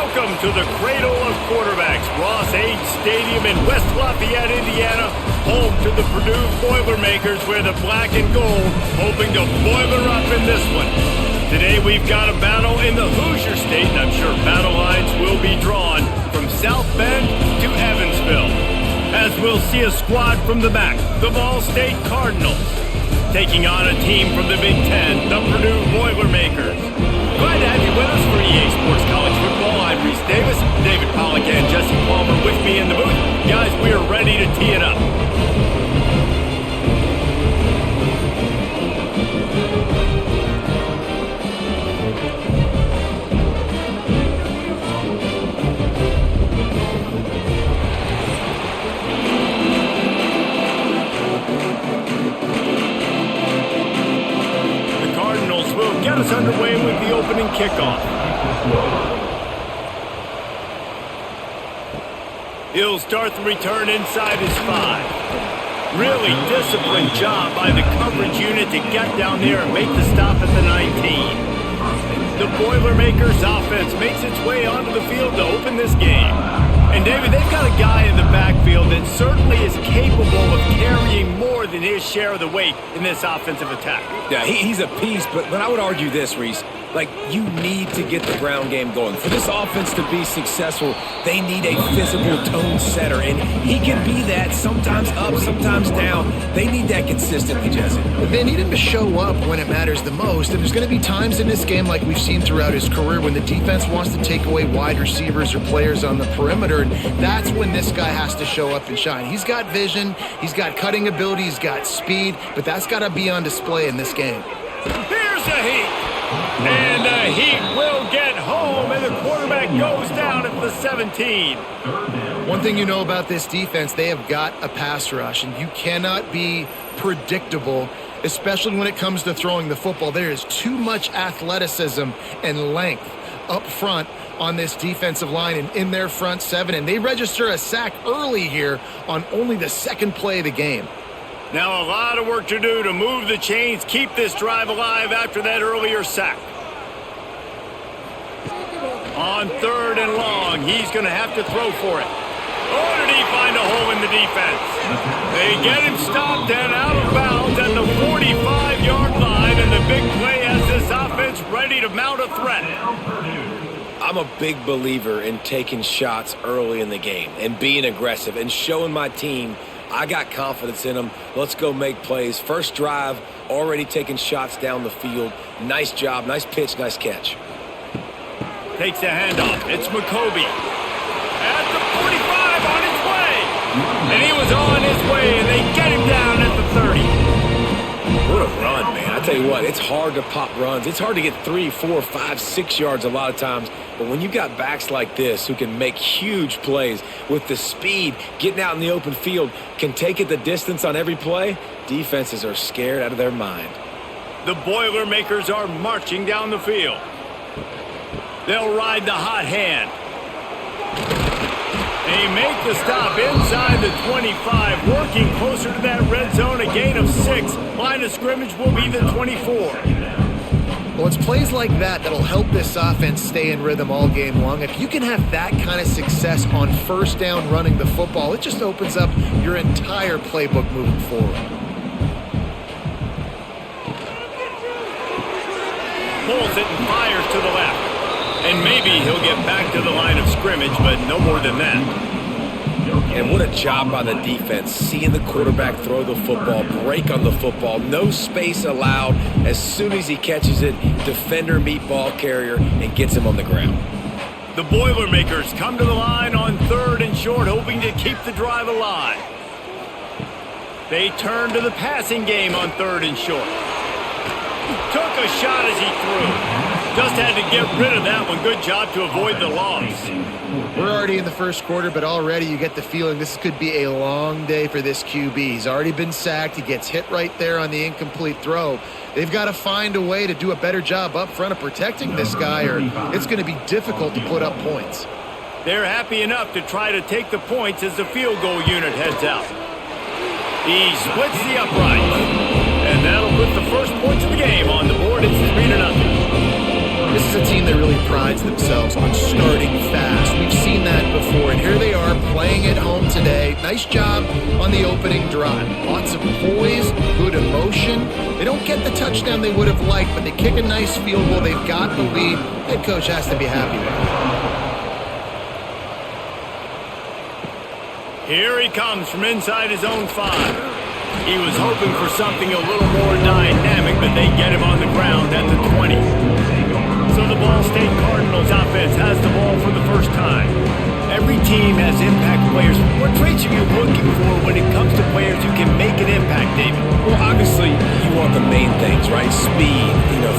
Welcome to the cradle of quarterbacks, Ross Age Stadium in West Lafayette, Indiana, home to the Purdue Boilermakers, where the black and gold hoping to boiler up in this one. Today we've got a battle in the Hoosier State, and I'm sure battle lines will be drawn from South Bend to Evansville, as we'll see a squad from the back, the Ball State Cardinals, taking on a team from the Big Ten, the Purdue Boilermakers. Glad to have you with us for EA Sports College Football. I'm Reese Davis, David Pollack and Jesse Palmer with me in the booth. Guys, we are ready to tee it up. Get us underway with the opening kickoff. He'll start the return inside his 5. Really disciplined job by the coverage unit to get down there and make the stop at the 19. The Boilermakers offense makes its way onto the field to open this game. And David, they've got a guy in the backfield that certainly is capable of carrying more than his share of the weight in this offensive attack. Yeah, he's a piece, but I would argue this, Reese. Like, you need to get the ground game going. For this offense to be successful, they need a physical tone setter, and he can be that, sometimes up, sometimes down. They need that consistently, Jesse. They need him to show up when it matters the most, and there's going to be times in this game like we've seen throughout his career when the defense wants to take away wide receivers or players on the perimeter, and that's when this guy has to show up and shine. He's got vision, he's got cutting ability, he's got speed, but that's got to be on display in this game. Here's a heat. And the Heat will get home, and the quarterback goes down at the 17. One thing you know about this defense, they have got a pass rush, and you cannot be predictable, especially when it comes to throwing the football. There is too much athleticism and length up front on this defensive line and in their front 7, and they register a sack early here on only the second play of the game. Now a lot of work to do to move the chains, keep this drive alive after that earlier sack. On 3rd and long, he's going to have to throw for it. Oh, did he find a hole in the defense? They get him stopped and out of bounds at the 45-yard line, and the big play has this offense ready to mount a threat. I'm a big believer in taking shots early in the game and being aggressive and showing my team I got confidence in them. Let's go make plays. First drive, already taking shots down the field. Nice job, nice pitch, nice catch. Takes the handoff. It's McCoby. At the 45 on his way. And he was on his way, and they get him down at the 30. What a run, man. I tell you what, it's hard to pop runs. It's hard to get 3, 4, 5, 6 yards a lot of times. But when you've got backs like this who can make huge plays with the speed, getting out in the open field, can take it the distance on every play, defenses are scared out of their mind. The Boilermakers are marching down the field. They'll ride the hot hand. They make the stop inside the 25, working closer to that red zone, a gain of 6. Line of scrimmage will be the 24. Well, it's plays like that that'll help this offense stay in rhythm all game long. If you can have that kind of success on first down running the football, it just opens up your entire playbook moving forward. Pulls it and fires to the left. And maybe he'll get back to the line of scrimmage, but no more than that. And what a job by the defense, seeing the quarterback throw the football, break on the football, no space allowed. As soon as he catches it, defender meet ball carrier and gets him on the ground. The Boilermakers come to the line on 3rd and short, hoping to keep the drive alive. They turn to the passing game on 3rd and short. Took a shot as he threw. Just had to get rid of that one. Good job to avoid the loss. We're already in the first quarter, but already you get the feeling this could be a long day for this QB. He's already been sacked. He gets hit right there on the incomplete throw. They've got to find a way to do a better job up front of protecting this guy, or it's going to be difficult to put up points. They're happy enough to try to take the points as the field goal unit heads out. He splits the upright. And that'll put the first points of the game on the board. It's 3-0. This is a team that really prides themselves on starting fast. We've seen that before, and here they are playing at home today. Nice job on the opening drive. Lots of poise, good emotion. They don't get the touchdown they would have liked, but they kick a nice field goal. They've got the lead. Head coach has to be happy with it. Here he comes from inside his own 5. He was hoping for something a little more dynamic, but they get him on the ground at the 20. So the Ball State Cardinals offense has the ball for the first time. Every team has impact players. What traits are you looking for when it comes to players who can make an impact, David? Well, obviously, you want the main things, right? Speed,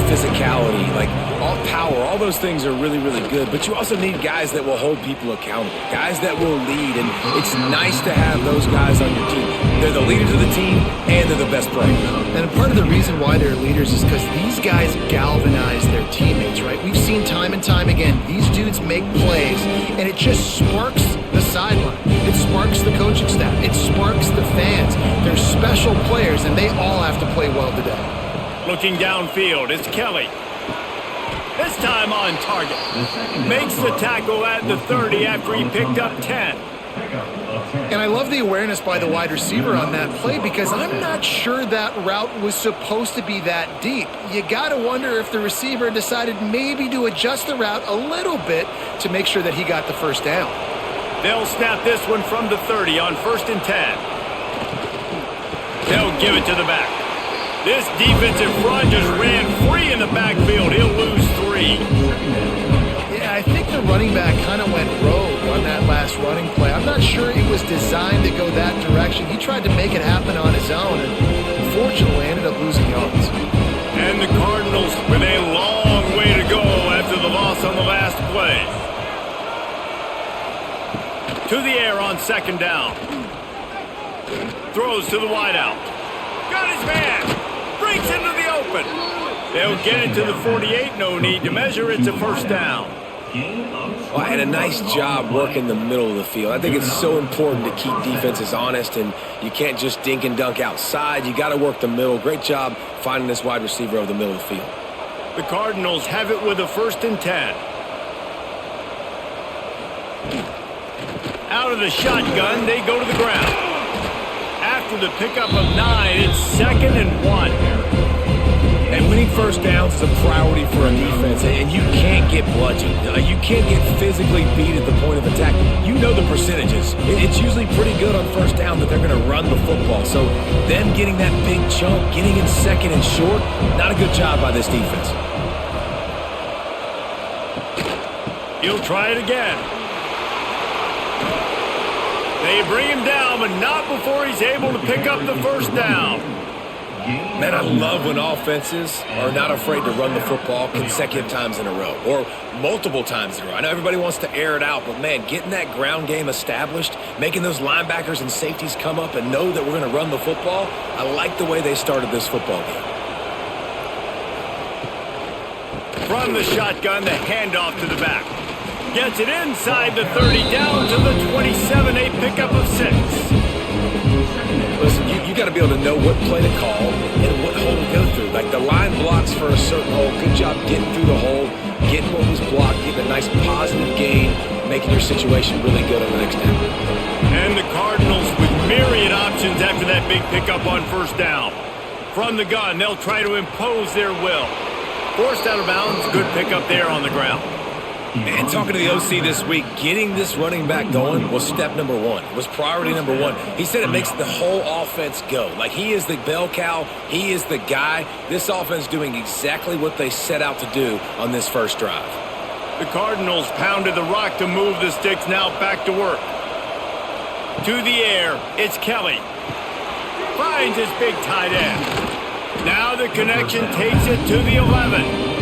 physicality, like all power, all those things are really, really good. But you also need guys that will hold people accountable, guys that will lead. And it's nice to have those guys on your team. They're the leaders of the team, and they're the best players. And part of the reason why they're leaders is because these guys galvanize their teammates, right? We've seen time and time again, these dudes make plays, and it just sparks the sideline. It sparks the coaching staff. It sparks the fans. They're special players, and they all have to play well today. Looking downfield, it's Kelly. This time on target. Makes the tackle at the 30 after he picked up 10. And I love the awareness by the wide receiver on that play because I'm not sure that route was supposed to be that deep. You got to wonder if the receiver decided maybe to adjust the route a little bit to make sure that he got the first down. They'll snap this one from the 30 on 1st and 10. They'll give it to the back. This defensive front just ran free in the backfield. He'll lose 3. Yeah, I think the running back kind of went rogue on that last running play. I'm not sure it was designed to go that direction. He tried to make it happen on his own, and unfortunately ended up losing yards. And the Cardinals with a long way to go after the loss on the last play. To the air on 2nd down. Throws to the wideout. Got his man. Breaks into the open. They'll get it to the 48. No need to measure. It's a 1st down. Well, and a nice job working the middle of the field. I think it's so important to keep defenses honest, and you can't just dink and dunk outside. You got to work the middle. Great job finding this wide receiver over the middle of the field. The Cardinals have it with a 1st and 10. Out of the shotgun, they go to the ground. After the pickup of 9, it's 2nd and 1. And winning first downs is a priority for a defense, and you can't get bludgeoned. You can't get physically beat at the point of attack. You know the percentages. It's usually pretty good on 1st down that they're going to run the football. So them getting that big chunk, getting in 2nd and short, not a good job by this defense. He'll try it again. They bring him down, but not before he's able to pick up the 1st down. Man, I love when offenses are not afraid to run the football consecutive times in a row or multiple times in a row. I know everybody wants to air it out, but, man, getting that ground game established, making those linebackers and safeties come up and know that we're going to run the football, I like the way they started this football game. From the shotgun, the handoff to the back. Gets it inside the 30, down to the 27, a pickup of 6. Listen, you got to be able to know what play to call and what hole to go through. Like the line blocks for a certain hole. Good job getting through the hole, getting what was blocked, getting a nice positive gain, making your situation really good on the next down. And the Cardinals with myriad options after that big pickup on 1st down. From the gun, they'll try to impose their will. Forced out of bounds, good pickup there on the ground. And talking to the OC this week, getting this running back going was step number 1. It was priority number 1. He said it makes the whole offense go. Like he is the bell cow. He is the guy. This offense doing exactly what they set out to do on this first drive. The Cardinals pounded the rock to move the sticks, now back to work. To the air, it's Kelly. Finds his big tight end. Now the connection takes it to the 11.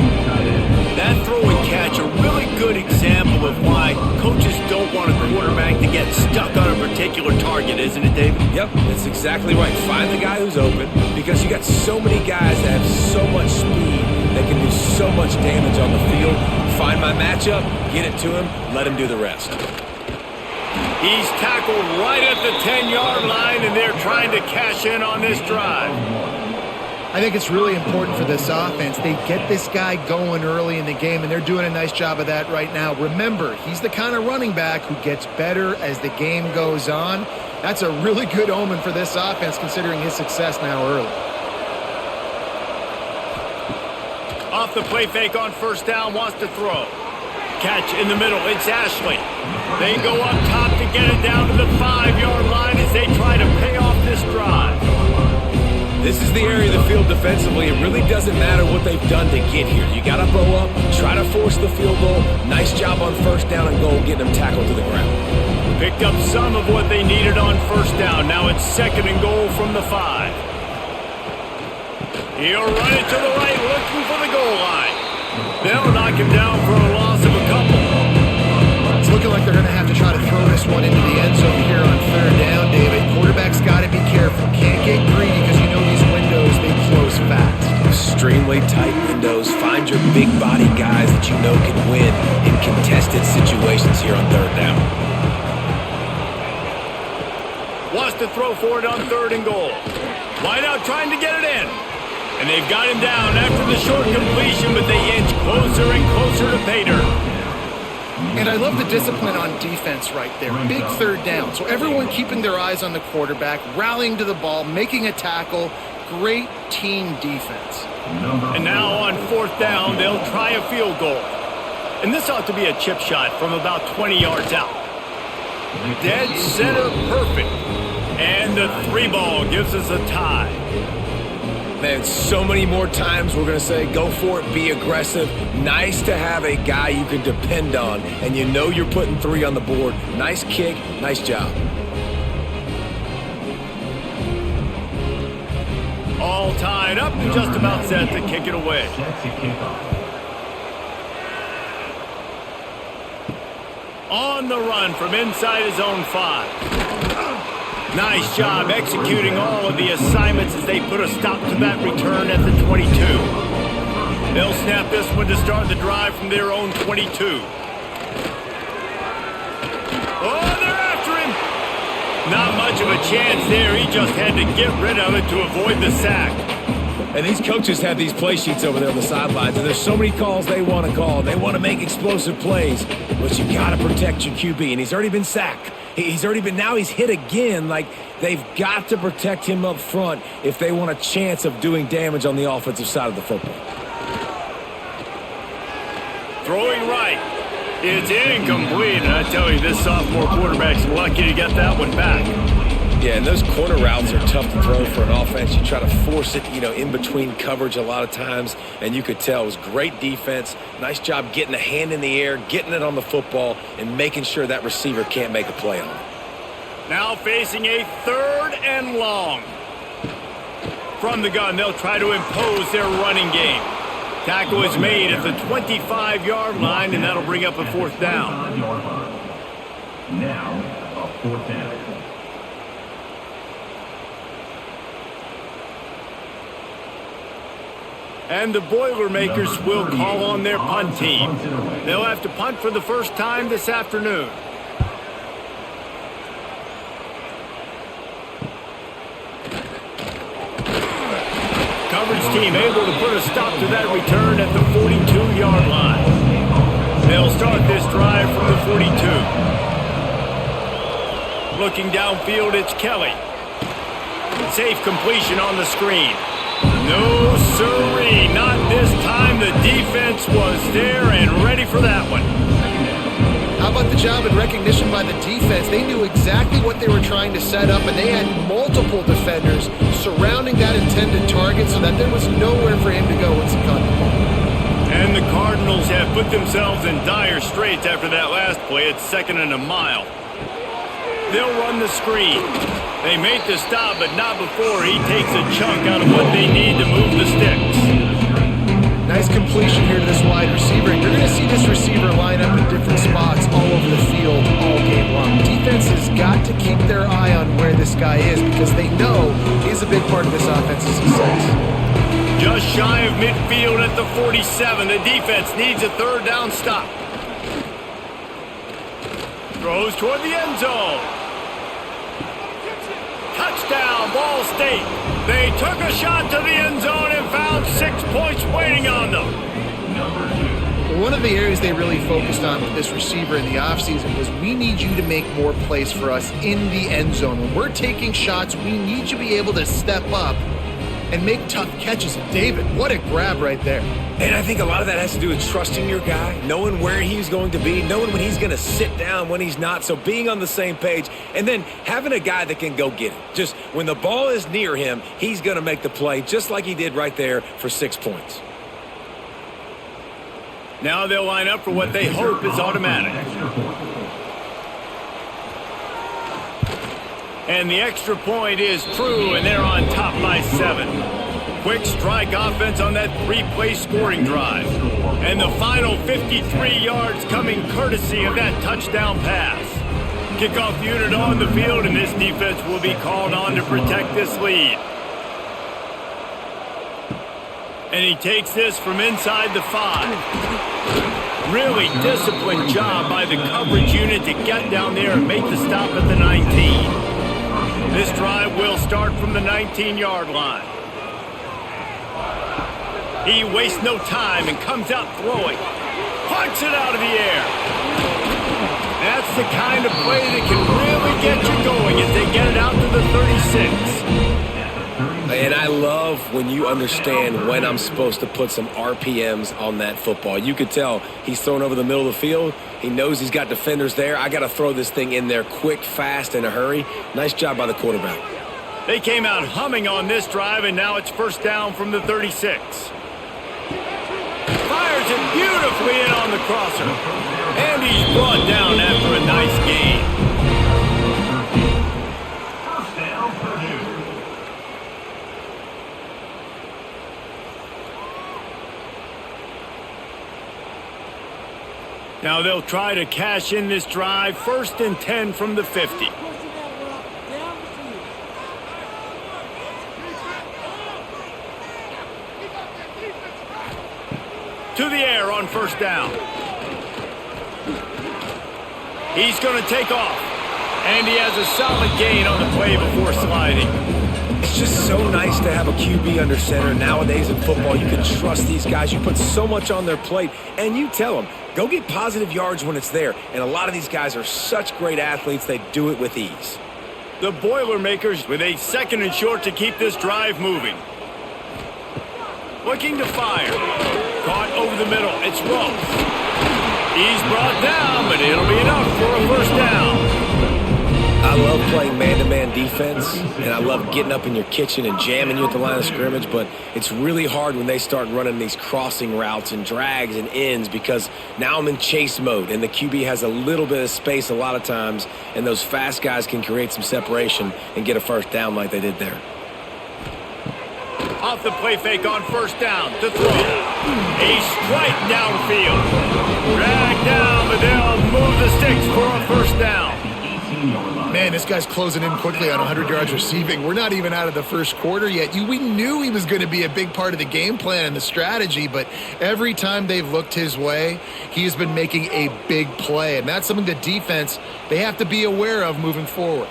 That throw and catch, a really good example of why coaches don't want a quarterback to get stuck on a particular target, isn't it, David? Yep, that's exactly right. Find the guy who's open because you got so many guys that have so much speed that can do so much damage on the field. Find my matchup, get it to him, let him do the rest. He's tackled right at the 10-yard line, and they're trying to cash in on this drive. I think it's really important for this offense. They get this guy going early in the game, and they're doing a nice job of that right now. Remember, he's the kind of running back who gets better as the game goes on. That's a really good omen for this offense, considering his success now early. Off the play fake on first down, wants to throw. Catch in the middle, it's Ashley. They go up top to get it down to the 5-yard line as they try to pay off this drive. This is the area of the field defensively. It really doesn't matter what they've done to get here. You got to bow up, try to force the field goal. Nice job on first down and goal, getting them tackled to the ground. Picked up some of what they needed on first down. Now it's 2nd and goal from the 5. He'll run it to the right, looking for the goal line. They'll knock him down for a loss of a couple. It's looking like they're going to have to try to throw this one into the end zone here on 3rd down, David. Quarterback's got to be careful. Can't get greedy because you know these windows, they close fast. Extremely tight windows. Find your big body guys that you know can win in contested situations here on 3rd down. Wants to throw for it on 3rd and goal. Wide out trying to get it in. And they've got him down after the short completion, but they inch closer and closer to pay dirt. And I love the discipline on defense right there. Big 3rd down. So everyone keeping their eyes on the quarterback, rallying to the ball, making a tackle. Great team defense. And now on 4th down, they'll try a field goal. And this ought to be a chip shot from about 20 yards out. Dead center perfect. And the 3-ball gives us a tie. Man, so many more times we're going to say, go for it, be aggressive. Nice to have a guy you can depend on, and you know you're putting 3 on the board. Nice kick, nice job. All tied up and just about set to kick it away. On the run from inside his own 5. Nice job executing all of the assignments as they put a stop to that return at the 22. They'll snap this one to start the drive from their own 22. Oh, they're after him. Not much of a chance there. He just had to get rid of it to avoid the sack. And these coaches have these play sheets over there on the sidelines, and there's so many calls they want to call. They want to make explosive plays, but you got to protect your QB, and he's already been sacked. Now he's hit again. Like, they've got to protect him up front if they want a chance of doing damage on the offensive side of the football. Throwing right. It's incomplete, and I tell you, this sophomore quarterback's lucky to get that one back. Yeah, and those corner routes are tough to throw for an offense. You try to force it, in between coverage a lot of times, and you could tell it was great defense. Nice job getting a hand in the air, getting it on the football, and making sure that receiver can't make a play on it. Now facing a 3rd and long. From the gun, they'll try to impose their running game. Tackle is made at the 25-yard line, and that'll bring up a 4th down. Now, a 4th down. And the Boilermakers will call on their punt team. They'll have to punt for the first time this afternoon. Coverage team able to put a stop to that return at the 42-yard line. They'll start this drive from the 42. Looking downfield, it's Kelly. Safe completion on the screen. No, sirree, not this time. The defense was there and ready for that one. How about the job and recognition by the defense? They knew exactly what they were trying to set up, and they had multiple defenders surrounding that intended target so that there was nowhere for him to go once he caught the ball. And the Cardinals have put themselves in dire straits after that last play. It's 2nd and a mile. They'll run the screen. They make the stop, but not before he takes a chunk out of what they need to move the sticks. Nice completion here to this wide receiver. You're going to see this receiver line up in different spots all over the field all game long. Defense has got to keep their eye on where this guy is because they know he's a big part of this offense's success. Just shy of midfield at the 47. The defense needs a 3rd down stop. Throws toward the end zone. Touchdown, Ball State. They took a shot to the end zone and found 6 points waiting on them. One of the areas they really focused on with this receiver in the offseason was we need you to make more plays for us in the end zone. When we're taking shots, we need you to be able to step up and make tough catches. And David, what a grab right there. And I think a lot of that has to do with trusting your guy, knowing where he's going to be, knowing when he's going to sit down, when he's not. So being on the same page, and then having a guy that can go get it. Just when the ball is near him, he's going to make the play, just like he did right there for 6 points. Now they'll line up for what they hope is automatic. And the extra point is true, and they're on top by 7. Quick strike offense on that 3-play scoring drive. And the final 53 yards coming courtesy of that touchdown pass. Kickoff unit on the field, and this defense will be called on to protect this lead. And he takes this from inside the 5. Really disciplined job by the coverage unit to get down there and make the stop at the 19. This drive will start from the 19-yard line. He wastes no time and comes out throwing. Punts it out of the air. That's the kind of play that can really get you going as they get it out to the 36. And I love when you understand when I'm supposed to put some RPMs on that football. You could tell he's thrown over the middle of the field. He knows he's got defenders there. I got to throw this thing in there quick, fast, in a hurry. Nice job by the quarterback. They came out humming on this drive, and now it's first down from the 36. Fires it beautifully in on the crosser. And he's brought down after a nice gain. First down, Purdue. Now they'll try to cash in this drive. 1st and 10 from the 50. To the air on first down. He's going to take off. And he has a solid gain on the play before sliding. It's just so nice to have a QB under center. Nowadays in football, you can trust these guys. You put so much on their plate, and you tell them, go get positive yards when it's there. And a lot of these guys are such great athletes, they do it with ease. The Boilermakers with a 2nd and short to keep this drive moving. Looking to fire. Caught over the middle. It's Ross. He's brought down, but it'll be enough for a first down. I love playing man-to-man defense, and I love getting up in your kitchen and jamming you at the line of scrimmage, but it's really hard when they start running these crossing routes and drags and ends because now I'm in chase mode, and the QB has a little bit of space a lot of times, and those fast guys can create some separation and get a first down like they did there. Off the play fake on first down to throw. A strike downfield. Drag down, but they'll move the sticks for a first down. Man, this guy's closing in quickly on 100 yards receiving. We're not even out of the first quarter yet. We knew he was going to be a big part of the game plan and the strategy, but every time they've looked his way, he has been making a big play, and that's something the defense, they have to be aware of moving forward.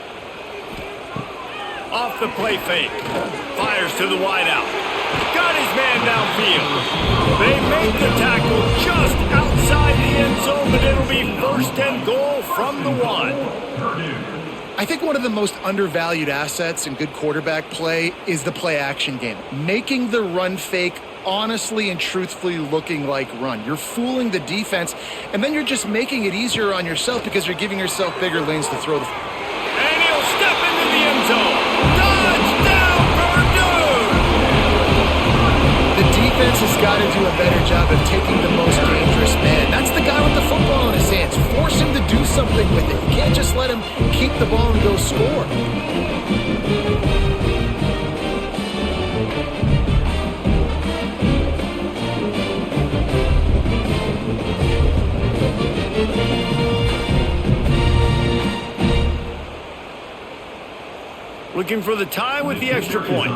Off the play fake. Fires to the wideout. Got his man downfield. They make the tackle just outside the end zone, but it'll be 1st and goal from the 1. I think one of the most undervalued assets in good quarterback play is the play-action game. Making the run fake honestly and truthfully looking like run. You're fooling the defense, and then you're just making it easier on yourself because you're giving yourself bigger lanes to throw the... And he'll step into the end zone. Touchdown, Purdue! The defense has got to do a better job of taking the most dangerous man. That's the guy with the football in his hands. Force him to do something with it. You can't just let him keep the ball and go score. Looking for the tie with the extra point.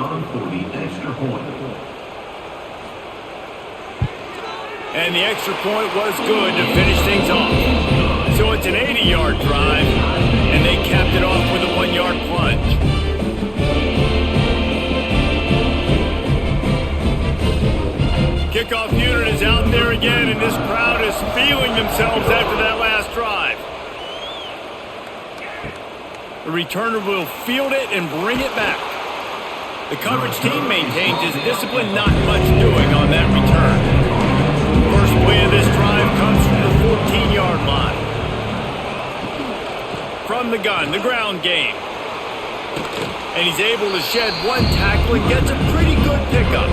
And the extra point was good to finish things off. So it's an 80-yard drive, and they capped it off with a 1-yard plunge. Kickoff unit is out there again, and this crowd is feeling themselves after that last drive. The returner will field it and bring it back. The coverage team maintains his discipline, not much doing on that return. First play of this drive comes from the 14-yard line. From the gun, the ground game. And he's able to shed one tackle and gets a pretty good pickup.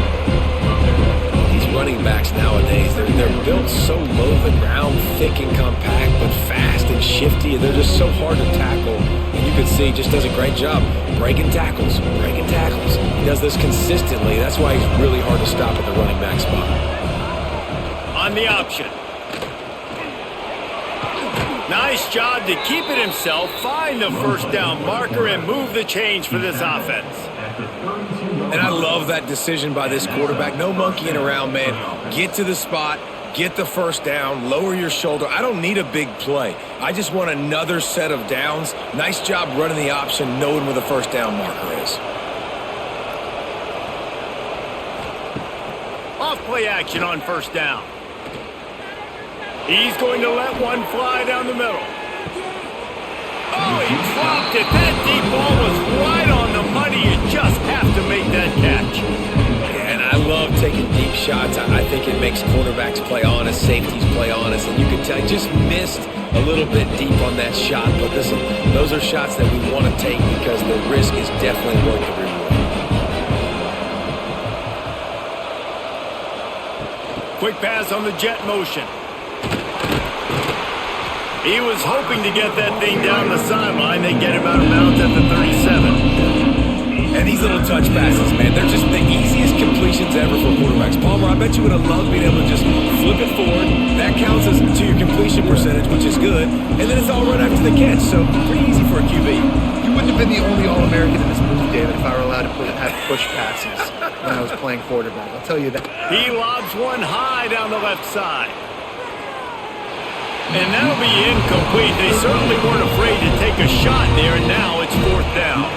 Running backs nowadays, they're built so low to the ground, thick and compact, but fast and shifty. They're just so hard to tackle. And you can see he just does a great job breaking tackles. He does this consistently. That's why he's really hard to stop at the running back spot. On the option. Nice job to keep it himself, find the first down marker, and move the chains for this offense. And I love that decision by this quarterback. No monkeying around, man. Get to the spot, get the first down, lower your shoulder. I don't need a big play. I just want another set of downs. Nice job running the option, knowing where the first down marker is. Off play action on first down. He's going to let one fly down the middle. Oh, he dropped it. That deep ball was right on the money. You just have to make that catch. Yeah, and I love taking deep shots. I think it makes quarterbacks play honest, safeties play honest, and you can tell he just missed a little bit deep on that shot. But listen, those are shots that we want to take because the risk is definitely worth the reward. Quick pass on the jet motion. He was hoping to get that thing down the sideline. They get him out of bounds at the 37. And these little touch passes, man, they're just the easiest completions ever for quarterbacks. Palmer, I bet you would have loved being able to just flip it forward. That counts as to your completion percentage, which is good. And then it's all right after the catch, so pretty easy for a QB. You wouldn't have been the only All-American in this movie, David, if I were allowed to have push passes when I was playing quarterback. I'll tell you that. He lobs one high down the left side. And that'll be incomplete. They certainly weren't afraid to take a shot there, and now it's fourth down.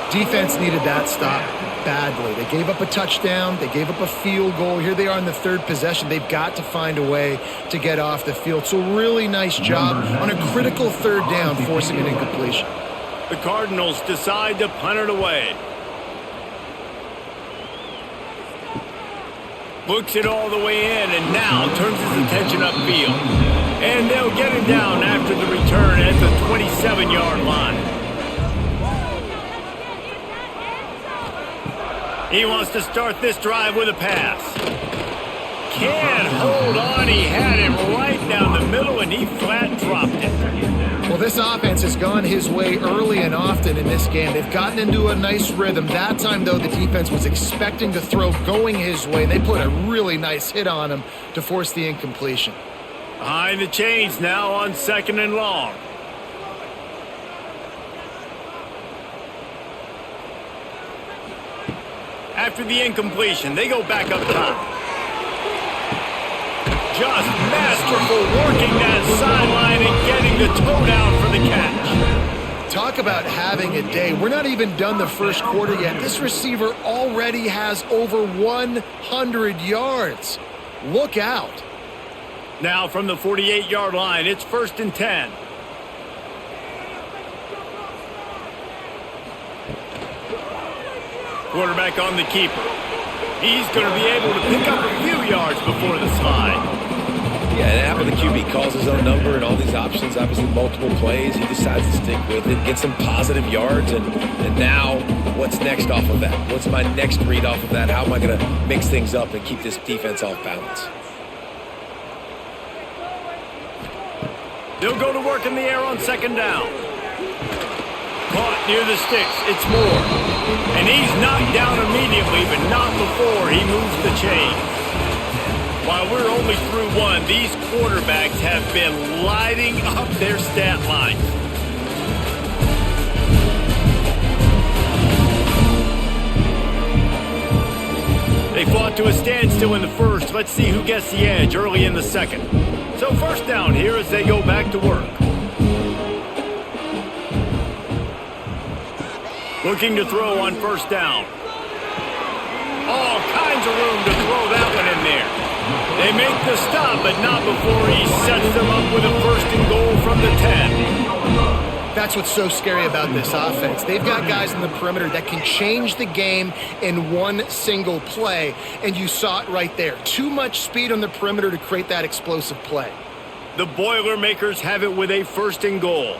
Defense needed that stop badly. They gave up a touchdown. They gave up a field goal. Here they are in the third possession. They've got to find a way to get off the field. So really nice job on a critical third down, forcing an incompletion. The Cardinals decide to punt it away. Looks it all the way in, and now turns his attention upfield. And they'll get him down after the return at the 27-yard line. He wants to start this drive with a pass. Can't hold on. He had him right down the middle, and he flat dropped it. Well, this offense has gone his way early and often in this game. They've gotten into a nice rhythm. That time, though, the defense was expecting the throw going his way. They put a really nice hit on him to force the incompletion. Behind the chains now on 2nd and long. After the incompletion, they go back up top. Just masterful working that sideline and getting the toe down for the catch. Talk about having a day. We're not even done the first quarter yet. This receiver already has over 100 yards. Look out. Now from the 48-yard line, it's 1st and 10. Quarterback on the keeper. He's going to be able to pick up a few yards before the slide. Yeah, and after the QB calls his own number and all these options, obviously multiple plays, he decides to stick with it, get some positive yards, and now what's next off of that? What's my next read off of that? How am I going to mix things up and keep this defense off balance? They'll go to work in the air on 2nd down. Caught near the sticks. It's Moore. And he's knocked down immediately, but not before he moves the chains. While we're only through one, these quarterbacks have been lighting up their stat lines. They fought to a standstill in the first. Let's see who gets the edge early in the second. So 1st down here as they go back to work. Looking to throw on 1st down. All kinds of room to throw that one in there. They make the stop, but not before he sets them up with a first and goal from the 10. That's what's so scary about this offense. They've got guys in the perimeter that can change the game in one single play, and you saw it right there. Too much speed on the perimeter to create that explosive play. The Boilermakers have it with a first and goal.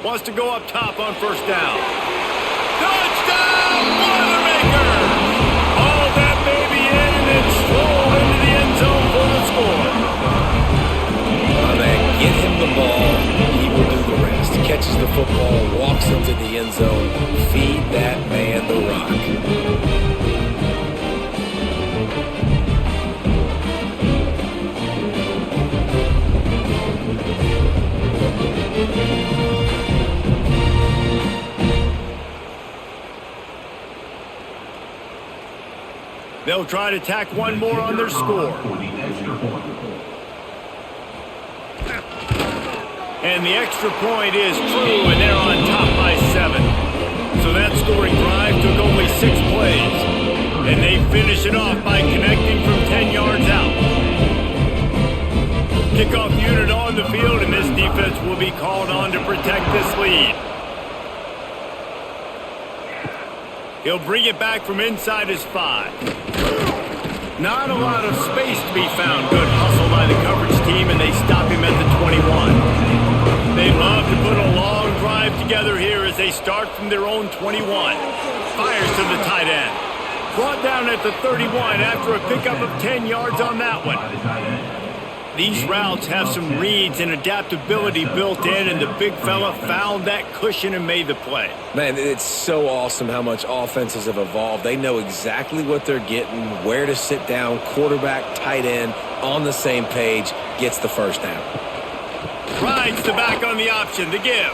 Wants to go up top on first down. Touchdown, Boilermakers! All that baby in and then stroll into the end zone for the score. Man, get him the ball. He will do the rest. Catches the football, walks into the end zone. Feed that man the rock. They'll try to tack one more on their score. And the extra point is true, and they're on top by 7. So that scoring drive took only 6 plays. And they finish it off by connecting from 10 yards out. Kickoff unit on the field, and this defense will be called on to protect this lead. He'll bring it back from inside his 5. Not a lot of space to be found. Good hustle by the coverage team, and they stop him at the 21. They love to put a long drive together here as they start from their own 21. Fires to the tight end. Brought down at the 31 after a pickup of 10 yards on that one. These routes have some reads and adaptability built in, and the big fella found that cushion and made the play. Man, it's so awesome how much offenses have evolved. They know exactly what they're getting, where to sit down, quarterback, tight end, on the same page, gets the first down. Rides the back on the option, the give.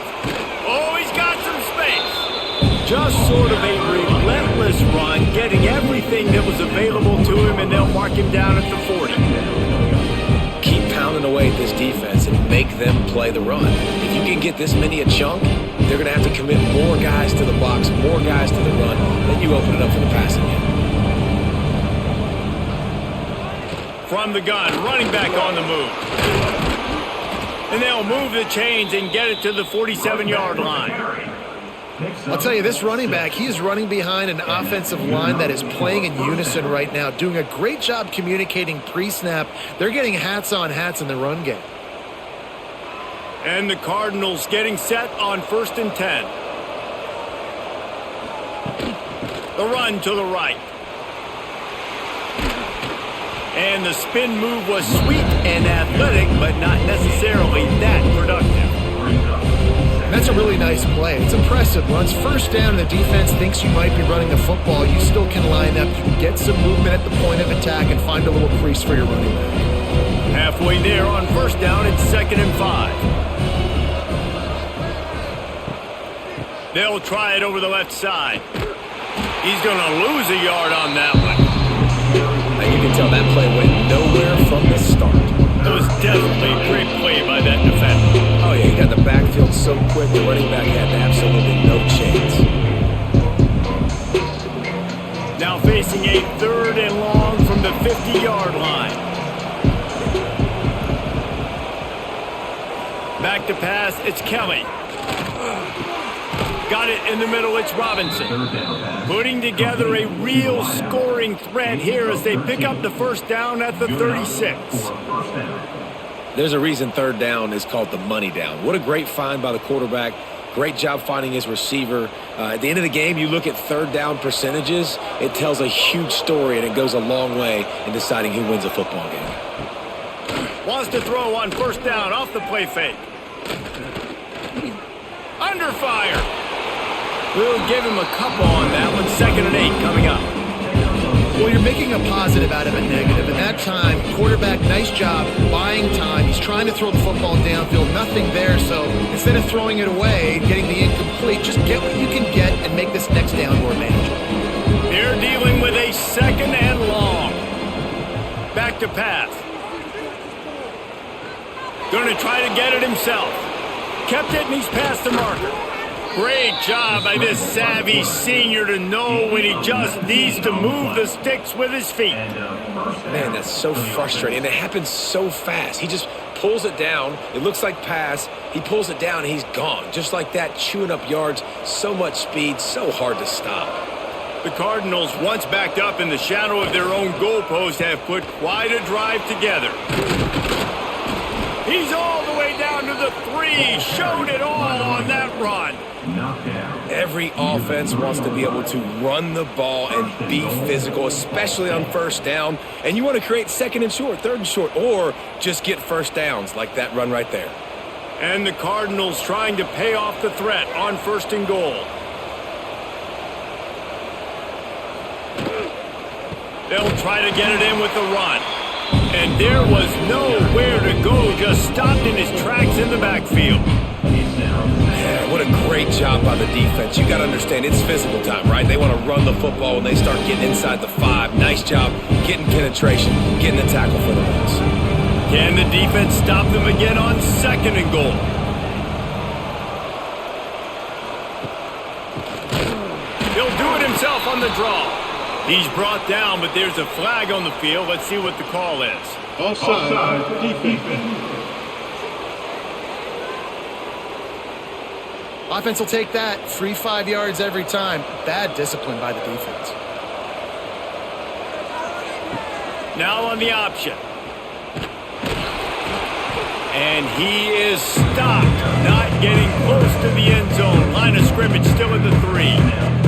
Oh, he's got some space. Just sort of a relentless run, getting everything that was available to him, and they'll mark him down at the 40. Keep pounding away at this defense and make them play the run. If you can get this many a chunk, they're going to have to commit more guys to the box, more guys to the run. Then you open it up for the passing game. From the gun, running back on the move. And they'll move the chains and get it to the 47-yard line. I'll tell you, this running back, he is running behind an offensive line that is playing in unison right now, doing a great job communicating pre-snap. They're getting hats on hats in the run game. And the Cardinals getting set on 1st and 10. The run to the right. And the spin move was sweet and athletic, but not necessarily that productive. That's a really nice play. It's impressive. Once first down and the defense thinks you might be running the football, you still can line up. You can get some movement at the point of attack and find a little crease for your running back. Halfway there on first down, it's 2nd and 5. They'll try it over the left side. He's going to lose a yard on that one. And you can tell that play went nowhere from the start. It was definitely a great play by that defender. Oh, yeah, he got the backfield so quick, the running back had absolutely no chance. Now facing a 3rd and long from the 50-yard line. Back to pass, it's Kelly. Got it in the middle, it's Robinson. Putting together a real scoring threat here as they pick up the first down at the 36. There's a reason 3rd down is called the money down. What a great find by the quarterback. Great job finding his receiver. At the end of the game, you look at 3rd down percentages. It tells a huge story, and it goes a long way in deciding who wins a football game. Wants to throw on first down off the play fake. Under fire. We'll give him a couple on that one. 2nd and 8 coming up. Well, you're making a positive out of a negative. And that time, quarterback, nice job buying time. He's trying to throw the football downfield. Nothing there. So instead of throwing it away, getting the incomplete, just get what you can get and make this next down more manageable. They're dealing with a 2nd and long. Back to pass. Going to try to get it himself. kept it, and he's past the marker. Great job by this savvy senior to know when he just needs to move the sticks with his feet. Man, that's so frustrating, and it happens so fast. He just pulls it down. It looks like pass. He pulls it down, and he's gone. Just like that, chewing up yards. So much speed, so hard to stop. The Cardinals, once backed up in the shadow of their own goalpost, have put quite a drive together. He's all the way down to the 3. Showed it all on that run. Every offense wants to be able to run the ball and be physical, especially on first down. And you want to create second and short, third and short, or just get first downs like that run right there. And the Cardinals trying to pay off the threat on first and goal. They'll try to get it in with the run. And there was nowhere to go, just stopped in his tracks in the backfield. Yeah, what a great job by the defense. You got to understand, it's physical time, right? They want to run the football when they start getting inside the 5. Nice job getting penetration, getting the tackle for the loss. Can the defense stop them again on second and goal? He'll do it himself on the draw. He's brought down, but there's a flag on the field. Let's see what the call is. Offside, defense. Offense will take that. Free 5 yards every time. Bad discipline by the defense. Now on the option. And he is stopped. Not getting close to the end zone. Line of scrimmage still at the 3.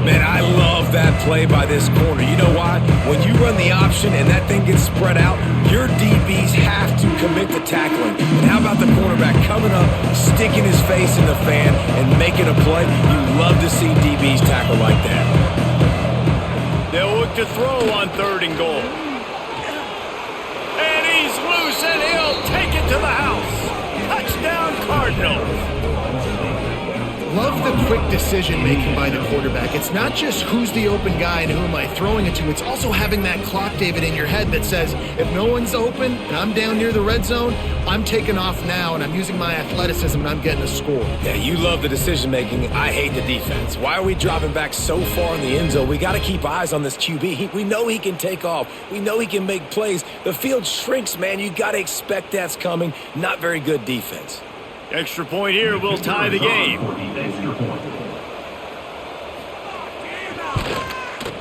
Man, I love that play by this corner. You know why? When you run the option and that thing gets spread out, your DBs have to commit to tackling. And how about the cornerback coming up, sticking his face in the fan, and making a play? You love to see DBs tackle like that. They'll look to throw on third and goal. And he's loose, and he'll take it to the house. Touchdown, Cardinals. Love the quick decision-making by the quarterback. It's not just who's the open guy and who am I throwing it to. It's also having that clock, David, in your head that says, if no one's open and I'm down near the red zone, I'm taking off now and I'm using my athleticism and I'm getting a score. Yeah, you love the decision-making. I hate the defense. Why are we dropping back so far in the end zone? We got to keep eyes on this QB. We know he can take off. We know he can make plays. The field shrinks, man. You got to expect that's coming. Not very good defense. Extra point here will tie the game.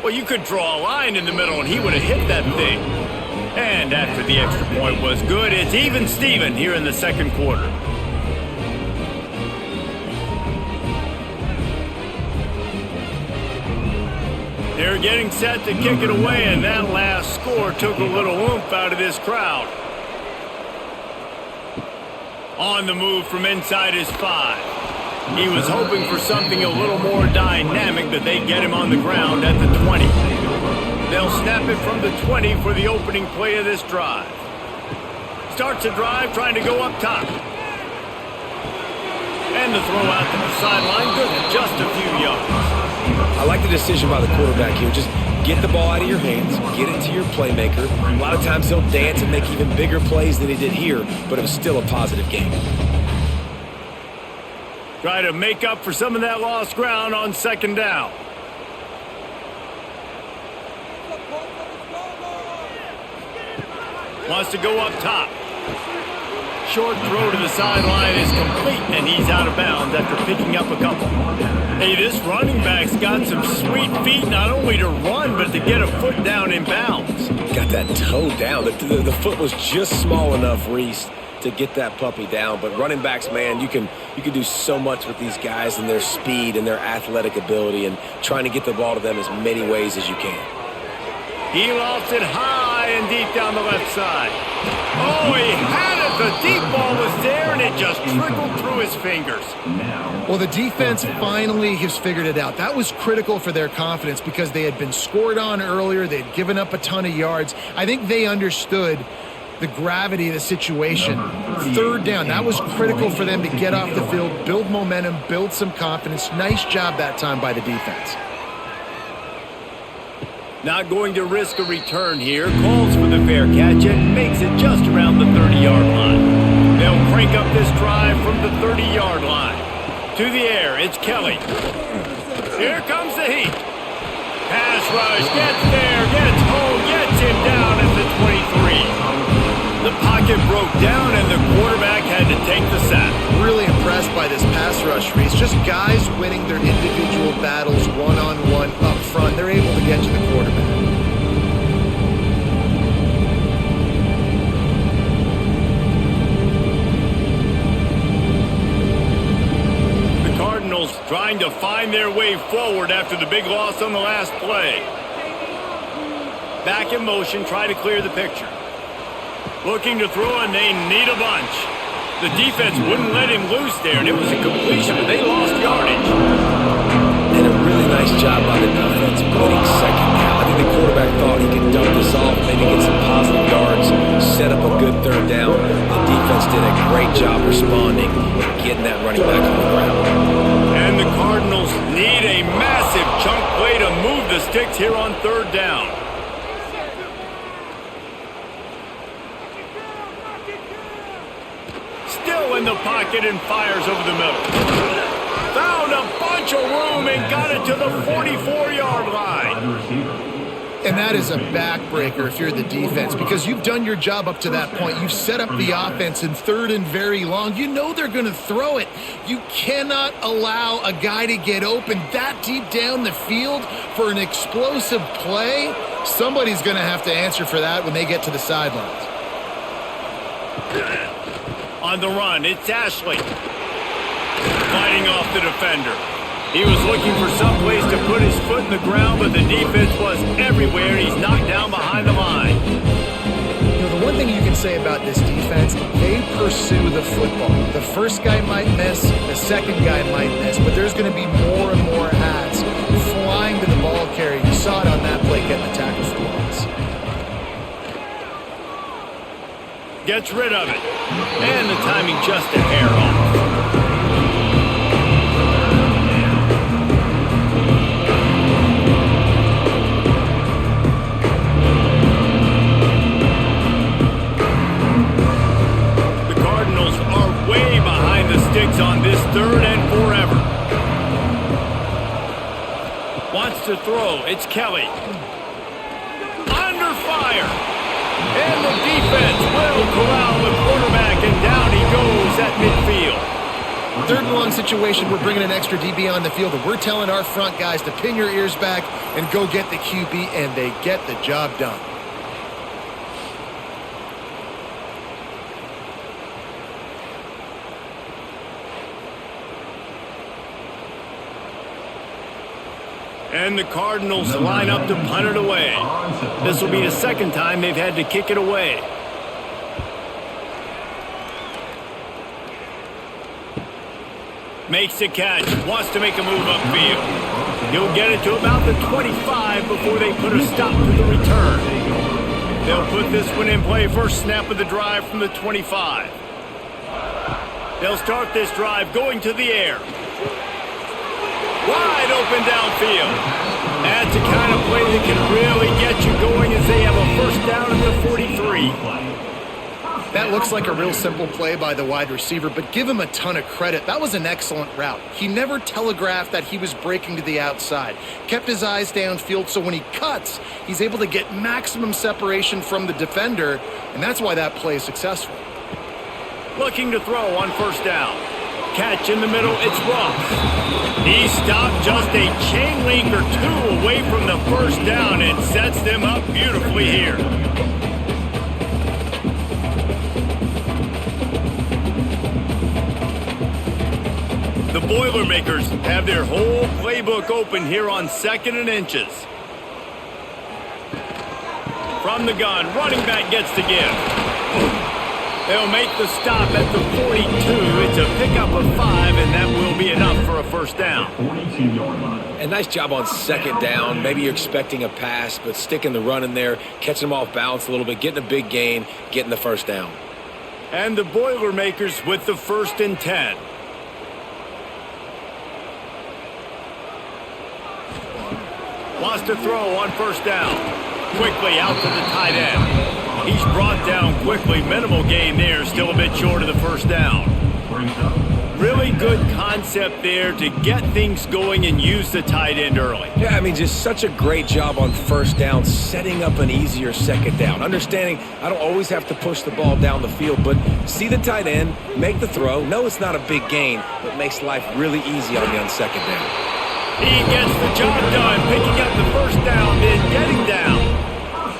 Well, you could draw a line in the middle and he would have hit that thing. And after the extra point was good, it's even Steven here in the second quarter. They're getting set to kick it away, and that last score took a little oomph out of this crowd. On the move from inside his 5. He was hoping for something a little more dynamic, but they get him on the ground at the 20. They'll snap it from the 20 for the opening play of this drive. Starts a drive trying to go up top. And the throw out to the sideline, good for just a few yards. I like the decision by the quarterback here. Just get the ball out of your hands, get it to your playmaker. A lot of times he'll dance and make even bigger plays than he did here, but it was still a positive game. Try to make up for some of that lost ground on second down. Wants to go up top. Short throw to the sideline is complete, and he's out of bounds after picking up a couple. Hey, this running back's got some sweet feet, not only to run, but to get a foot down in bounds. Got that toe down. The foot was just small enough, Reese, to get that puppy down. But running backs, man, you can do so much with these guys and their speed and their athletic ability and trying to get the ball to them as many ways as you can. He lofts it high and deep down the left side. Oh, he had it. The deep ball was there, and it just trickled through his fingers. Well, the defense finally has figured it out. That was critical for their confidence because they had been scored on earlier. They had given up a ton of yards. I think they understood the gravity of the situation. Third down, that was critical for them to get off the field, build momentum, build some confidence. Nice job that time by the defense. Not going to risk a return here. Calls for the fair catch and makes it just around the 30-yard line. They'll crank up this drive from the 30-yard line. To the air, it's Kelly. Here comes the heat. Pass rush, gets there, gets home, gets him down at the 23. The pocket broke down and the quarterback had to take the sack. Really impressed by this pass rush, Reese. Just guys winning their individual battles one-on-one up front. They're able to get to the quarterback. Trying to find their way forward after the big loss on the last play. Back in motion, try to clear the picture. Looking to throw, and they need a bunch. The defense wouldn't let him loose there, and it was a completion, but they lost yardage. And a really nice job by the defense winning second down. I think the quarterback thought he could dump this off, maybe get some positive yards, set up a good third down. The defense did a great job responding and getting that running back on the ground. And the Cardinals need a massive chunk play to move the sticks here on third down. Still in the pocket and fires over the middle. Found a bunch of room and got it to the 44-yard line. And that is a backbreaker if you're the defense, because you've done your job up to that point. You've set up the offense in third and very long. You know they're going to throw it. You cannot allow a guy to get open that deep down the field for an explosive play. Somebody's going to have to answer for that when they get to the sidelines. On the run, it's Ashley. Fighting off the defender. He was looking for some place to put his foot in the ground, but the defense was everywhere. He's knocked down behind the line. You know, the one thing you can say about this defense, they pursue the football. The first guy might miss, the second guy might miss, but there's going to be more and more hats flying to the ball carrier. You saw it on that play getting the tackle for loss. Gets rid of it. And the timing just a hair off. On this third and forever. Wants to throw. It's Kelly. Under fire. And the defense will corral the quarterback, and down he goes at midfield. Third and long situation, we're bringing an extra DB on the field, and we're telling our front guys to pin your ears back and go get the QB, and they get the job done. And the Cardinals line up to punt it away. This will be the second time they've had to kick it away. Makes the catch, wants to make a move upfield. He'll get it to about the 25 before they put a stop to the return. They'll put this one in play, first snap of the drive from the 25. They'll start this drive going to the air. Wide open downfield. That's the kind of play that can really get you going as they have a first down at the 43. That looks like a real simple play by the wide receiver, but give him a ton of credit. That was an excellent route. He never telegraphed that he was breaking to the outside. Kept his eyes downfield, so when he cuts, he's able to get maximum separation from the defender, and that's why that play is successful. Looking to throw on first down. Catch in the middle, it's Ross. He stopped just a chain link or two away from the first down and sets them up beautifully here. The Boilermakers have their whole playbook open here on 2nd and inches. From the gun, running back gets the give. They'll make the stop at the 42. It's a pickup of 5, and that will be enough for a first down. And nice job on second down. Maybe you're expecting a pass, but sticking the run in there, catching them off balance a little bit, getting a big gain, getting the first down. And the Boilermakers with the 1st and 10. Wants to throw on first down. Quickly out to the tight end. He's brought down quickly. Minimal gain there. Still a bit short of the first down. Really good concept there to get things going and use the tight end early. Yeah, I mean, just such a great job on first down, setting up an easier second down. Understanding I don't always have to push the ball down the field, but see the tight end, make the throw. No, it's not a big gain, but makes life really easy on me on second down. He gets the job done, picking up the first down, then getting down.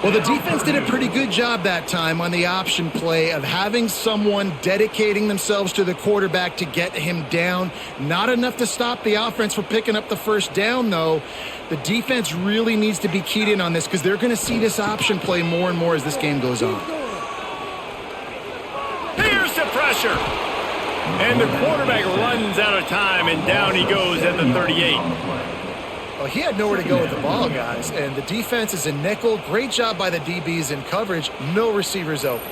Well, the defense did a pretty good job that time on the option play of having someone dedicating themselves to the quarterback to get him down. Not enough to stop the offense from picking up the first down, though. The defense really needs to be keyed in on this because they're going to see this option play more and more as this game goes on. Here's the pressure. And the quarterback runs out of time, and down he goes at the 38. Well, he had nowhere to go with the ball, guys, and the defense is in nickel. Great job by the DBs in coverage. No receivers open.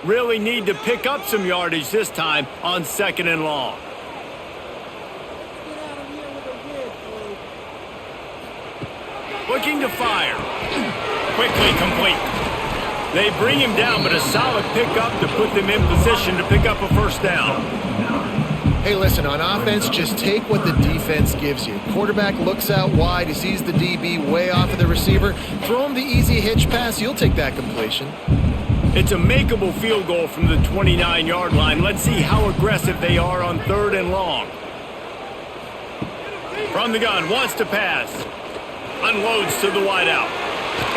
Really need to pick up some yardage this time on second and long. Looking to fire. Quickly complete. They bring him down, but a solid pickup to put them in position to pick up a first down. Hey, listen, on offense, just take what the defense gives you. Quarterback looks out wide. He sees the DB way off of the receiver. Throw him the easy hitch pass. You'll take that completion. It's a makeable field goal from the 29-yard line. Let's see how aggressive they are on third and long. From the gun, wants to pass. Unloads to the wideout.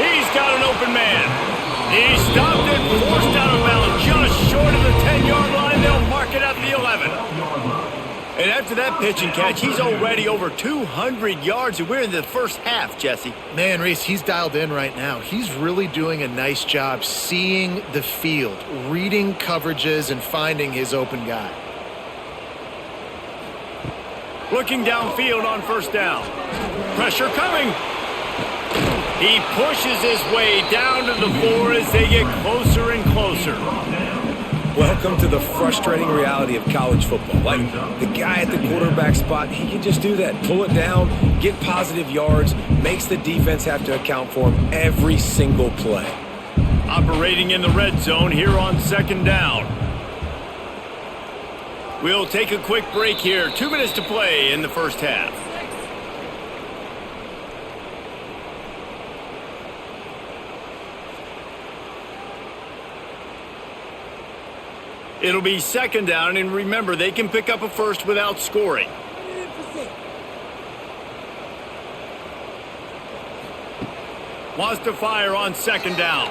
He's got an open man. He stopped it, forced out of bounds, just short of the 10-yard line. They'll mark it at the 11. And after that pitch and catch, he's already over 200 yards, and we're in the first half, Jesse. Man, Reese, he's dialed in right now. He's really doing a nice job seeing the field, reading coverages, and finding his open guy. Looking downfield on first down. Pressure coming. He pushes his way down to the 4 as they get closer and closer. Welcome to the frustrating reality of college football. Like, the guy at the quarterback spot, he can just do that. Pull it down, get positive yards, makes the defense have to account for him every single play. Operating in the red zone here on second down. We'll take a quick break here. 2 minutes to play in the first half. It'll be second down, and remember, they can pick up a first without scoring. Wants to fire on second down.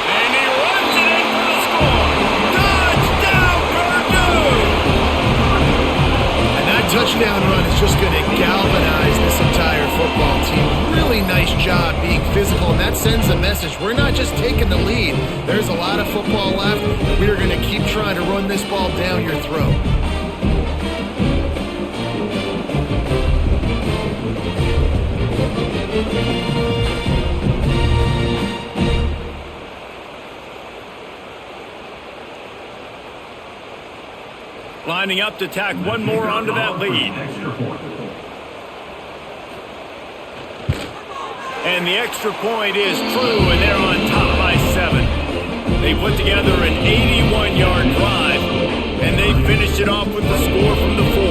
And he runs it in for the score. Touchdown, Purdue! And that touchdown run is just going to galvanize this entire football team. Really nice job being physical, and that sends a message. We're not just taking the lead. There's a lot of football left, and we are going to keep trying to run this ball down your throat. Lining up to tack one more onto that lead. And the extra point is true, and they're on top by 7. They put together an 81-yard drive, and they finished it off with the score from the 4.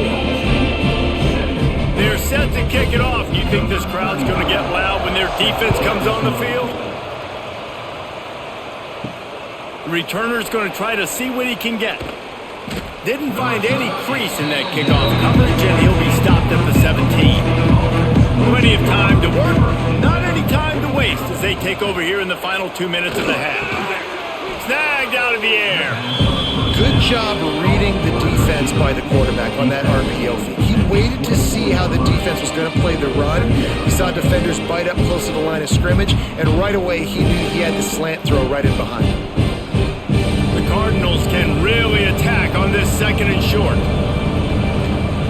They're set to kick it off. You think this crowd's going to get loud when their defense comes on the field? The returner's going to try to see what he can get. Didn't find any crease in that kickoff coverage, and he'll be stopped at the 17. Plenty of time to work, not any time to waste as they take over here in the final 2 minutes of the half. Snagged out of the air. Good job reading the defense by the quarterback on that RPO feed. He waited to see how the defense was going to play the run. He saw defenders bite up close to the line of scrimmage, and right away he knew he had the slant throw right in behind him. The Cardinals can really attack on this second and short.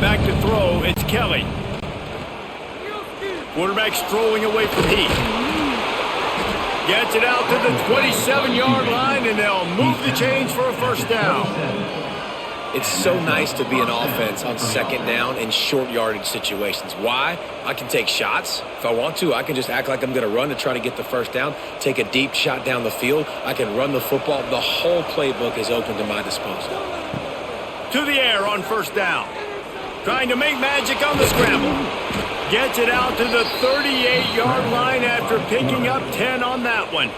Back to throw, it's Kelly. Quarterback strolling away from Heath. Gets it out to the 27-yard line, and they'll move the chains for a first down. It's so nice to be an offense on second down in short yardage situations. Why? I can take shots. If I want to, I can just act like I'm going to run to try to get the first down, take a deep shot down the field. I can run the football. The whole playbook is open to my disposal. To the air on first down. Trying to make magic on the scramble. Gets it out to the 38-yard line after picking up 10 on that one.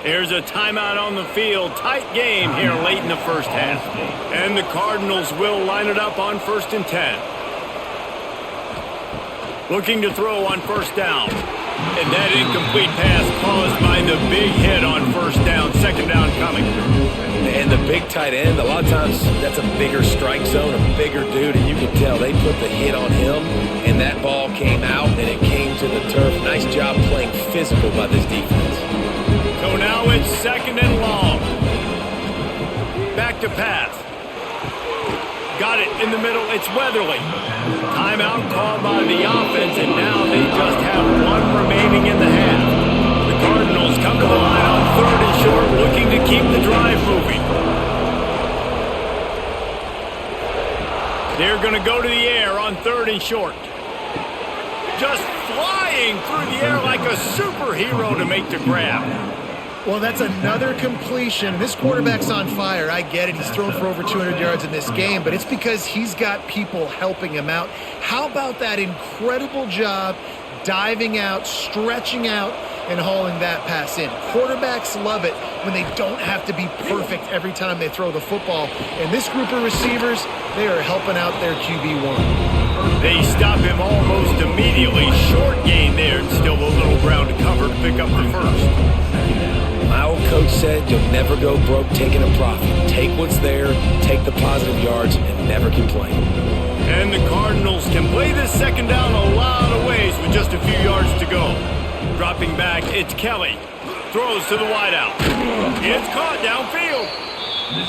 There's a timeout on the field. Tight game here late in the first half. And the Cardinals will line it up on 1st and 10. Looking to throw on first down. And that incomplete pass caused by the big hit on first down. Second down coming. And the big tight end, a lot of times that's a bigger strike zone, a bigger dude, and you can tell they put the hit on him, and that ball came out, and it came to the turf. Nice job playing physical by this defense. So now it's 2nd and long. Back to pass. Got it in the middle. It's Weatherly. Timeout called by the offense, and now they just have one remaining in the half. The Cardinals come to the line on 3rd and short, looking to keep the drive moving. They're going to go to the air on 3rd and short. Just flying through the air like a superhero to make the grab. Well, that's another completion. This quarterback's on fire. I get it. He's thrown for over 200 yards in this game, but it's because he's got people helping him out. How about that incredible job diving out, stretching out, and hauling that pass in? Quarterbacks love it when they don't have to be perfect every time they throw the football. And this group of receivers, they are helping out their QB1. They stop him almost immediately. Short gain there, and still a little ground to cover to pick up the first. My old coach said you'll never go broke taking a profit. Take what's there, take the positive yards, and never complain. And the Cardinals can play this second down a lot of ways with just a few yards to go. Dropping back, it's Kelly. Throws to the wideout. It's caught downfield.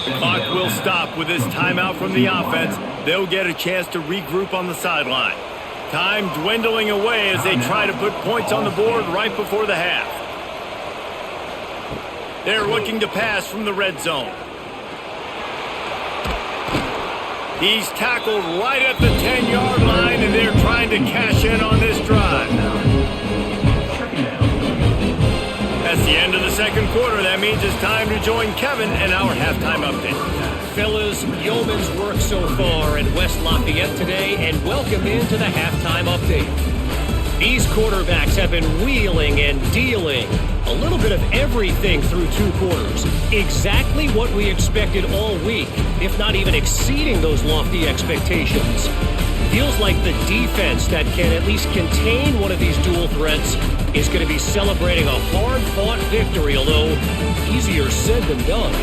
The clock will stop with this timeout from the offense. They'll get a chance to regroup on the sideline. Time dwindling away as they try to put points on the board right before the half. They're looking to pass from the red zone. He's tackled right at the 10-yard line, and they're trying to cash in on this drive. That's the end of the second quarter. That means it's time to join Kevin and our halftime update. Fellas, yeoman's work so far in West Lafayette today, and welcome into the halftime update. These quarterbacks have been wheeling and dealing. A little bit of everything through 2 quarters. Exactly what we expected all week, if not even exceeding those lofty expectations. Feels like the defense that can at least contain one of these dual threats is going to be celebrating a hard-fought victory, although easier said than done.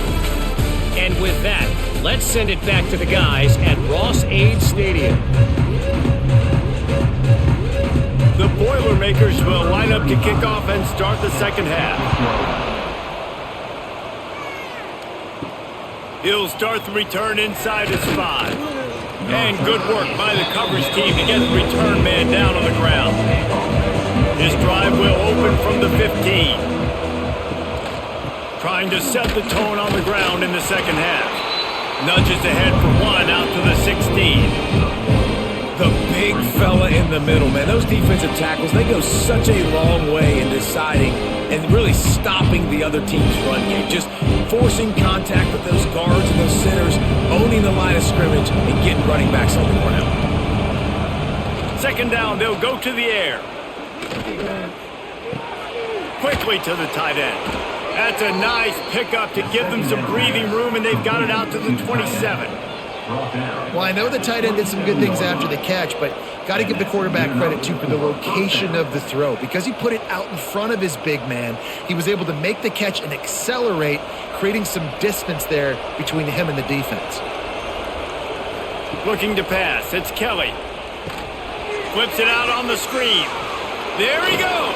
And with that, let's send it back to the guys at Ross-Ade Stadium. The Boilermakers will line up to kick off and start the second half. He'll start the return inside his 5. And good work by the coverage team to get the return man down on the ground. His drive will open from the 15. Trying to set the tone on the ground in the second half. Nudges ahead for 1 out to the 16. The big fella in the middle, man. Those defensive tackles, they go such a long way in deciding and really stopping the other team's run game. Just forcing contact with those guards and those centers, owning the line of scrimmage, and getting running backs on the ground. Second down, they'll go to the air. Quickly to the tight end. That's a nice pickup to give them some breathing room, and they've got it out to the 27. Well, I know the tight end did some good things after the catch, but got to give the quarterback credit, too, for the location of the throw. Because he put it out in front of his big man, he was able to make the catch and accelerate, creating some distance there between him and the defense. Looking to pass. It's Kelly. Flips it out on the screen. There he goes.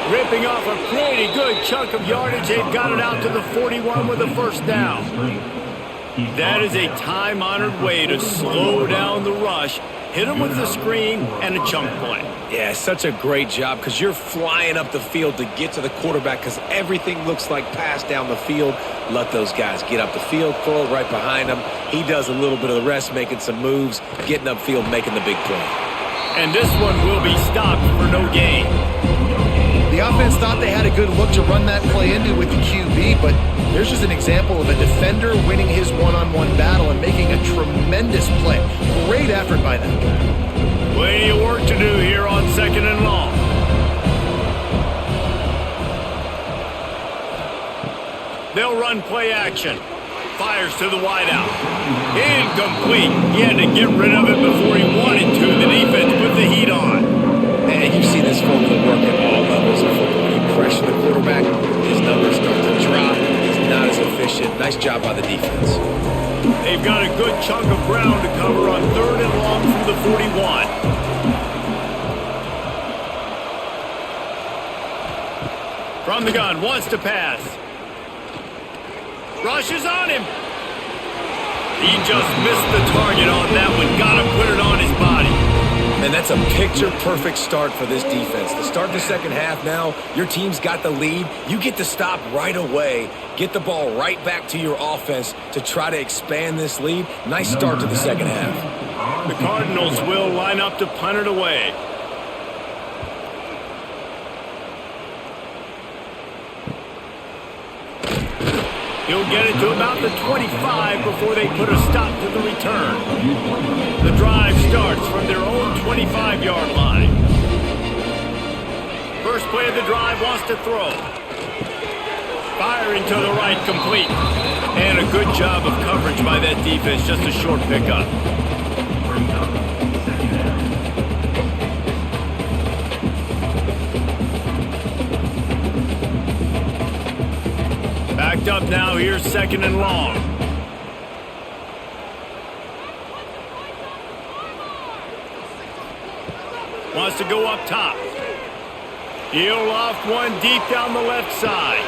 Ripping off a pretty good chunk of yardage. They've got it out to the 41 with a first down. That is a time-honored way to slow down the rush, hit him with the screen, and a chunk play. Yeah, such a great job because you're flying up the field to get to the quarterback because everything looks like pass down the field. Let those guys get up the field, throw it right behind him. He does a little bit of the rest, making some moves, getting upfield, making the big play. And this one will be stopped for no gain. The offense thought they had a good look to run that play into with the QB, but there's just an example of a defender winning his one-on-one battle and making a tremendous play. Great effort by them. Plenty of work to do here on 2nd and long. They'll run play action. Fires to the wideout. Incomplete. He had to get rid of it before he wanted to. The defense put the heat on. Man, you've seen this formula work at all levels of football. When you pressure the quarterback, his numbers start to drop. He's not as efficient. Nice job by the defense. They've got a good chunk of ground to cover on 3rd and long from the 41. From the gun, wants to pass. Rushes on him. He just missed the target on that one. Got to put it on his body. And that's a picture-perfect start for this defense. To start the second half now, your team's got the lead. You get to stop right away, get the ball right back to your offense to try to expand this lead. Nice start to the second half. The Cardinals will line up to punt it away. He'll get it to about the 25 before they put a stop to the return. The drive starts from their own 25-yard line. First play of the drive, wants to throw. Firing to the right, complete. And a good job of coverage by that defense, just a short pickup. Backed up now, here's 2nd and long. Wants to go up top. He'll off one deep down the left side.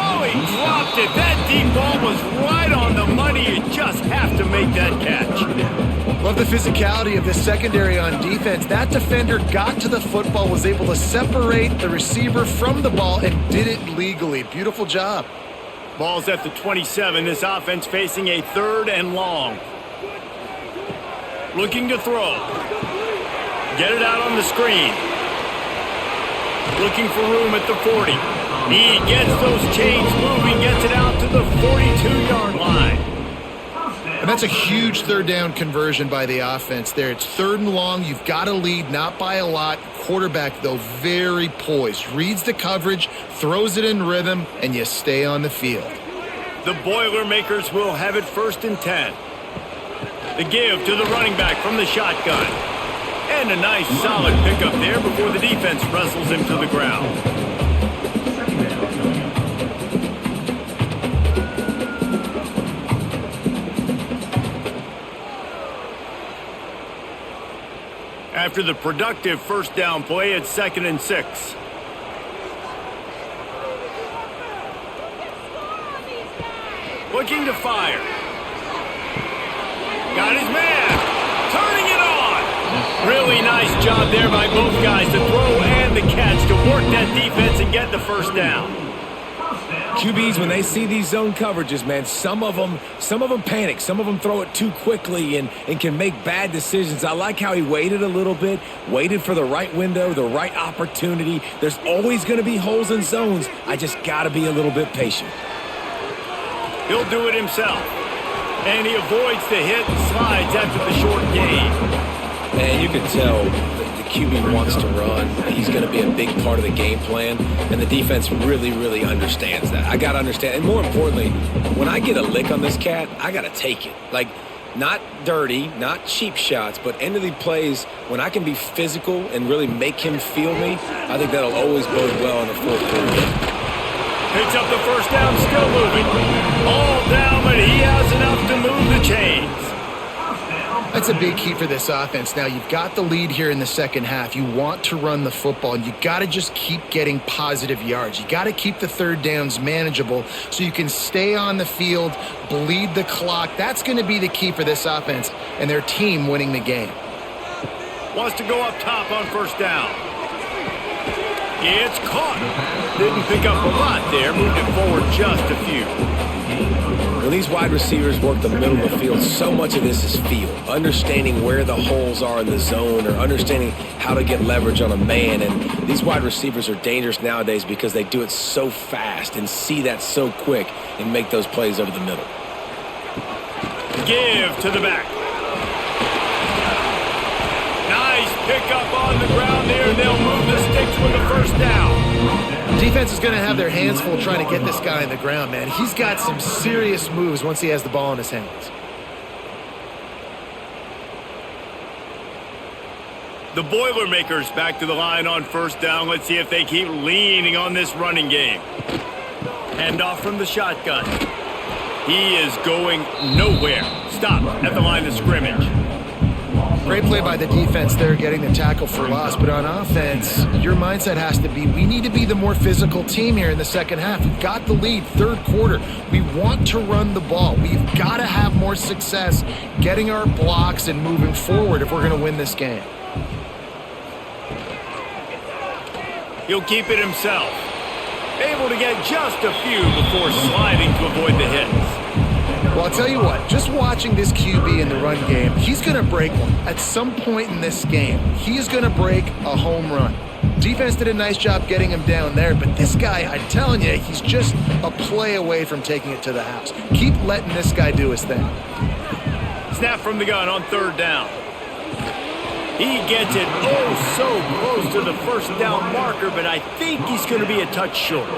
Oh, he dropped it. That deep ball was right on the money. You just have to make that catch. Love the physicality of this secondary on defense. That defender got to the football, was able to separate the receiver from the ball, and did it legally. Beautiful job. Ball's at the 27. This offense facing a 3rd and long. Looking to throw. Get it out on the screen. Looking for room at the 40. He gets those chains moving, gets it out to the 42-yard line. And that's a huge 3rd down conversion by the offense there. It's 3rd and long. You've got a lead, not by a lot. Quarterback, though, very poised. Reads the coverage, throws it in rhythm, and you stay on the field. The Boilermakers will have it 1st and 10. The give to the running back from the shotgun. And a nice solid pickup there before the defense wrestles him to the ground. After the productive 1st down play, it's 2nd and 6. Looking to fire. Got his man. Turning it on. Really nice job there by both guys to throw and the catch to work that defense and get the 1st down. QBs, when they see these zone coverages, man, some of them panic. Some of them throw it too quickly and can make bad decisions. I like how he waited a little bit, waited for the right window, the right opportunity. There's always going to be holes in zones. I just got to be a little bit patient. He'll do it himself. And he avoids the hit and slides after the short gain. Man, you can tell the QB wants to run. He's going to be a big part of the game plan, and the defense really, really understands that. I got to understand, and more importantly, when I get a lick on this cat, I got to take it. Like, not dirty, not cheap shots, but end of the plays, when I can be physical and really make him feel me, I think that'll always bode well in the 4th quarter. Picks up the 1st down, still moving. All down, but he has enough to move the chains. I That's a big key for this offense. Now, you've got the lead here in the second half. You want to run the football, and you got to just keep getting positive yards. You got to keep the third downs manageable so you can stay on the field, bleed the clock. That's going to be the key for this offense and their team winning the game. Wants to go up top on first down. It's caught. Didn't pick up a lot there. Moved it forward just a few. When these wide receivers work the middle of the field, so much of this is feel. Understanding where the holes are in the zone or understanding how to get leverage on a man. And these wide receivers are dangerous nowadays because they do it so fast and see that so quick and make those plays over the middle. Give to the back. Nice pickup on the ground there. They'll move the sticks with a first down. Defense is going to have their hands full trying to get this guy on the ground, man. He's got some serious moves once he has the ball in his hands. The Boilermakers back to the line on first down. Let's see if they keep leaning on this running game. Handoff from the shotgun. He is going nowhere. Stop at the line of scrimmage. Great play by the defense there, getting the tackle for loss. But on offense, your mindset has to be, we need to be the more physical team here in the second half. We've got the lead, third quarter. We want to run the ball. We've got to have more success getting our blocks and moving forward if we're going to win this game. He'll keep it himself. Able to get just a few before sliding to avoid the hits. Well, I'll tell you what, just watching this QB in the run game, he's going to break one. At some point in this game, he's going to break a home run. Defense did a nice job getting him down there, but this guy, I'm telling you, he's just a play away from taking it to the house. Keep letting this guy do his thing. Snap from the gun on third down. He gets it so close to the first down marker, but I think he's going to be a touch short.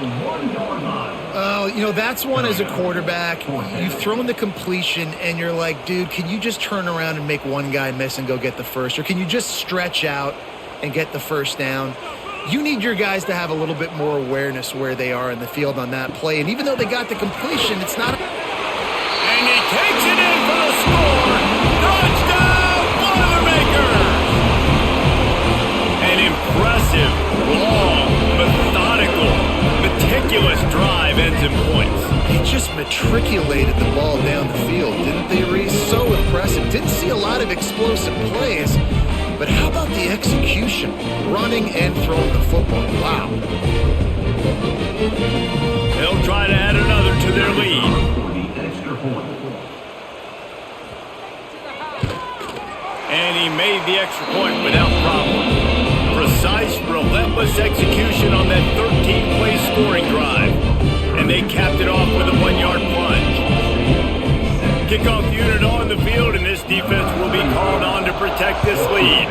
That's one as a quarterback. You've thrown the completion, and you're like, dude, can you just turn around and make one guy miss and go get the first? Or can you just stretch out and get the first down? You need your guys to have a little bit more awareness where they are in the field on that play. And even though they got the completion, it's not... And he takes it in for the score. Touchdown, Boilermakers! An impressive, long, methodical, meticulous drive ends in points. They just matriculated the ball down the field, didn't they, Reese? So impressive. Didn't see a lot of explosive plays, but how about the execution? Running and throwing the football. Wow. They'll try to add another to their lead. And he made the extra point without problem. Precise, relentless execution on that 13-play scoring drive. And they capped it off with a 1-yard plunge. Kickoff unit on the field, and this defense will be called on to protect this lead.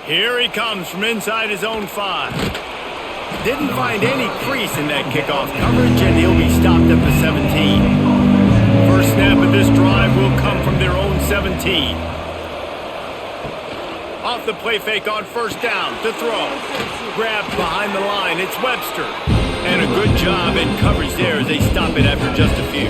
Here he comes from inside his own 5. Didn't find any crease in that kickoff coverage, and he'll be stopped at the 17. First snap of this drive will come from their own 17. Off the play fake on first down to throw. Grabbed behind the line. It's Webster. And a good job in coverage there as they stop it after just a few.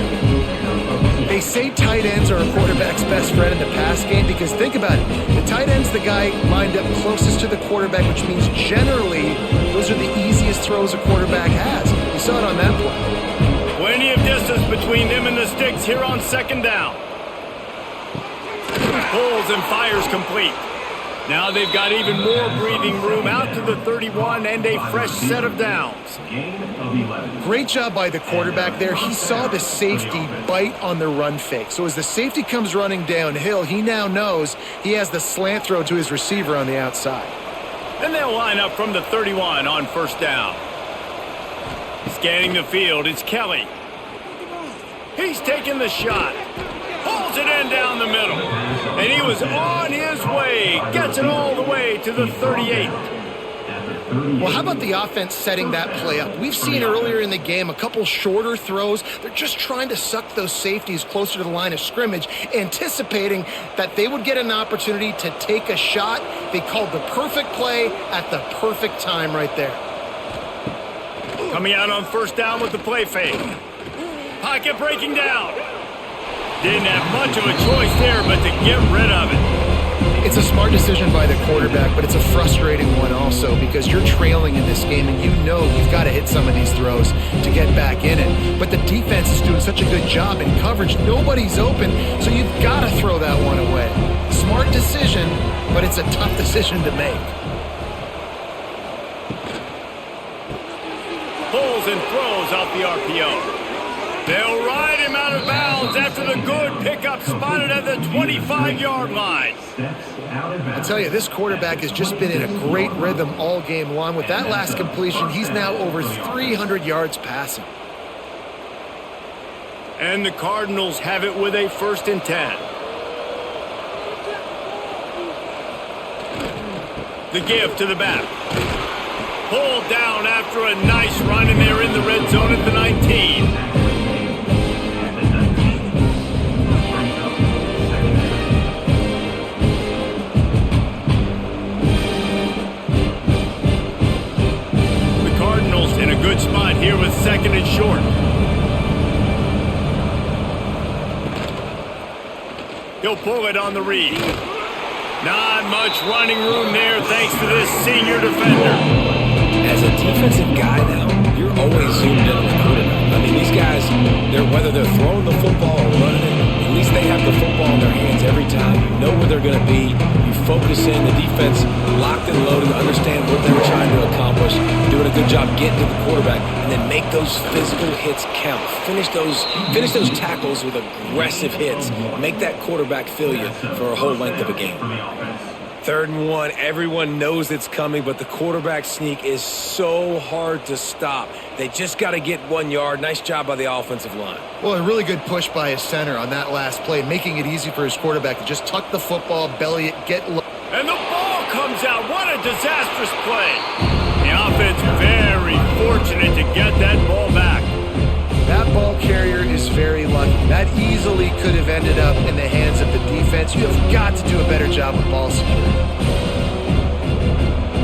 They say tight ends are a quarterback's best friend in the pass game because think about it. The tight end's the guy lined up closest to the quarterback, which means generally those are the easiest throws a quarterback has. You saw it on that play. Plenty of distance between them and the sticks here on second down. Pulls and fires complete. Now they've got even more breathing room out to the 31 and a fresh set of downs. Great job by the quarterback there. He saw the safety bite on the run fake. So as the safety comes running downhill, he now knows he has the slant throw to his receiver on the outside. And they'll line up from the 31 on first down. Scanning the field, it's Kelly. He's taking the shot. Pulls it in down the middle. And he was on his way. Gets it all the way to the 38. Well, how about the offense setting that play up? We've seen earlier in the game a couple shorter throws. They're just trying to suck those safeties closer to the line of scrimmage, anticipating that they would get an opportunity to take a shot. They called the perfect play at the perfect time right there. Coming out on first down with the play fake. Pocket breaking down. Didn't have much of a choice there but to get rid of it. It's a smart decision by the quarterback, but it's a frustrating one also because you're trailing in this game and you know you've got to hit some of these throws to get back in it. But the defense is doing such a good job in coverage. Nobody's open, so you've got to throw that one away. Smart decision, but it's a tough decision to make. Pulls and throws off the RPO. They'll ride him out of bounds after the good pickup spotted at the 25-yard line. I tell you, this quarterback has just been in a great rhythm all game long. With that last completion, he's now over 300 yards passing. And the Cardinals have it with a 1st and 10. The give to the back. Pulled down after a nice run, and they're in the red zone at the 19. In a good spot here with 2nd and short. He'll pull it on the read. Not much running room there thanks to this senior defender. As a defensive guy now, you're always zoomed in on the quarterback. I mean, these guys, whether they're throwing the football or running it, at least they have the football in their hands every time. You know where they're going to be. You focus in. The defense locked and loaded, understand what they were trying to accomplish, doing a good job getting to the quarterback, and then make those physical hits count. Finish those tackles with aggressive hits. Make that quarterback feel you for a whole length of a game. 3rd and 1, everyone knows it's coming, but the quarterback sneak is so hard to stop. They just got to get 1 yard. Nice job by the offensive line. Well, a really good push by his center on that last play, making it easy for his quarterback to just tuck the football, belly it, get low. And the ball comes out. What a disastrous play. The offense very fortunate to get that ball back. That ball carrier is very lucky. That easily could have ended up in the hands of the defense. You have got to do a better job with ball security.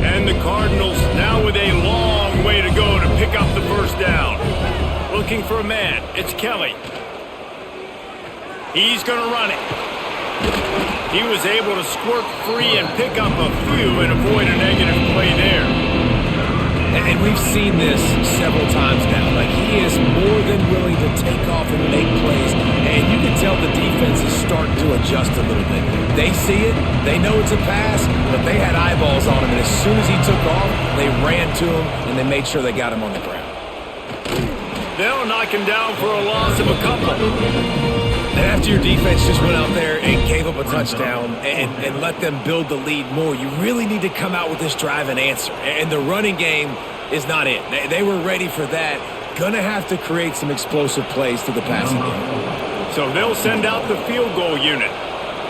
And the Cardinals now with a long way to go to pick up the 1st down. Looking for a man. It's Kelly. He's going to run it. He was able to squirt free and pick up a few and avoid a negative play there. And we've seen this several times now. Like, he is more than willing to take off and make plays. And you can tell the defense is starting to adjust a little bit. They see it. They know it's a pass, but they had eyeballs on him. And as soon as he took off, they ran to him, and they made sure they got him on the ground. They'll knock him down for a loss of a couple. And after your defense just went out there and gave up a touchdown and let them build the lead more, you really need to come out with this drive and answer. And the running game is not it. They were ready for that. Gonna have to create some explosive plays to the passing game. So they'll send out the field goal unit.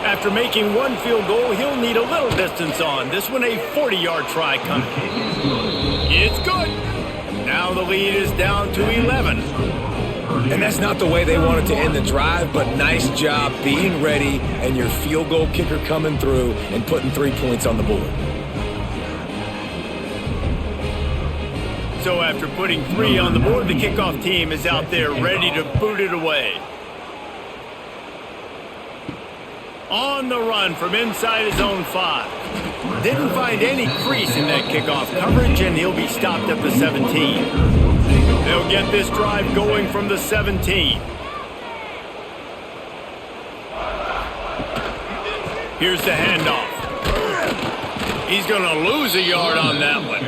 After making 1 field goal, he'll need a little distance on. This one a 40-yard try coming. It's good. Now the lead is down to 11. And that's not the way they wanted to end the drive, but nice job being ready and your field goal kicker coming through and putting 3 points on the board. So after putting 3 on the board, the kickoff team is out there ready to boot it away. On the run from inside his own 5. Didn't find any crease in that kickoff coverage, and he'll be stopped at the 17. They'll get this drive going from the 17. Here's the handoff. He's going to lose a yard on that one.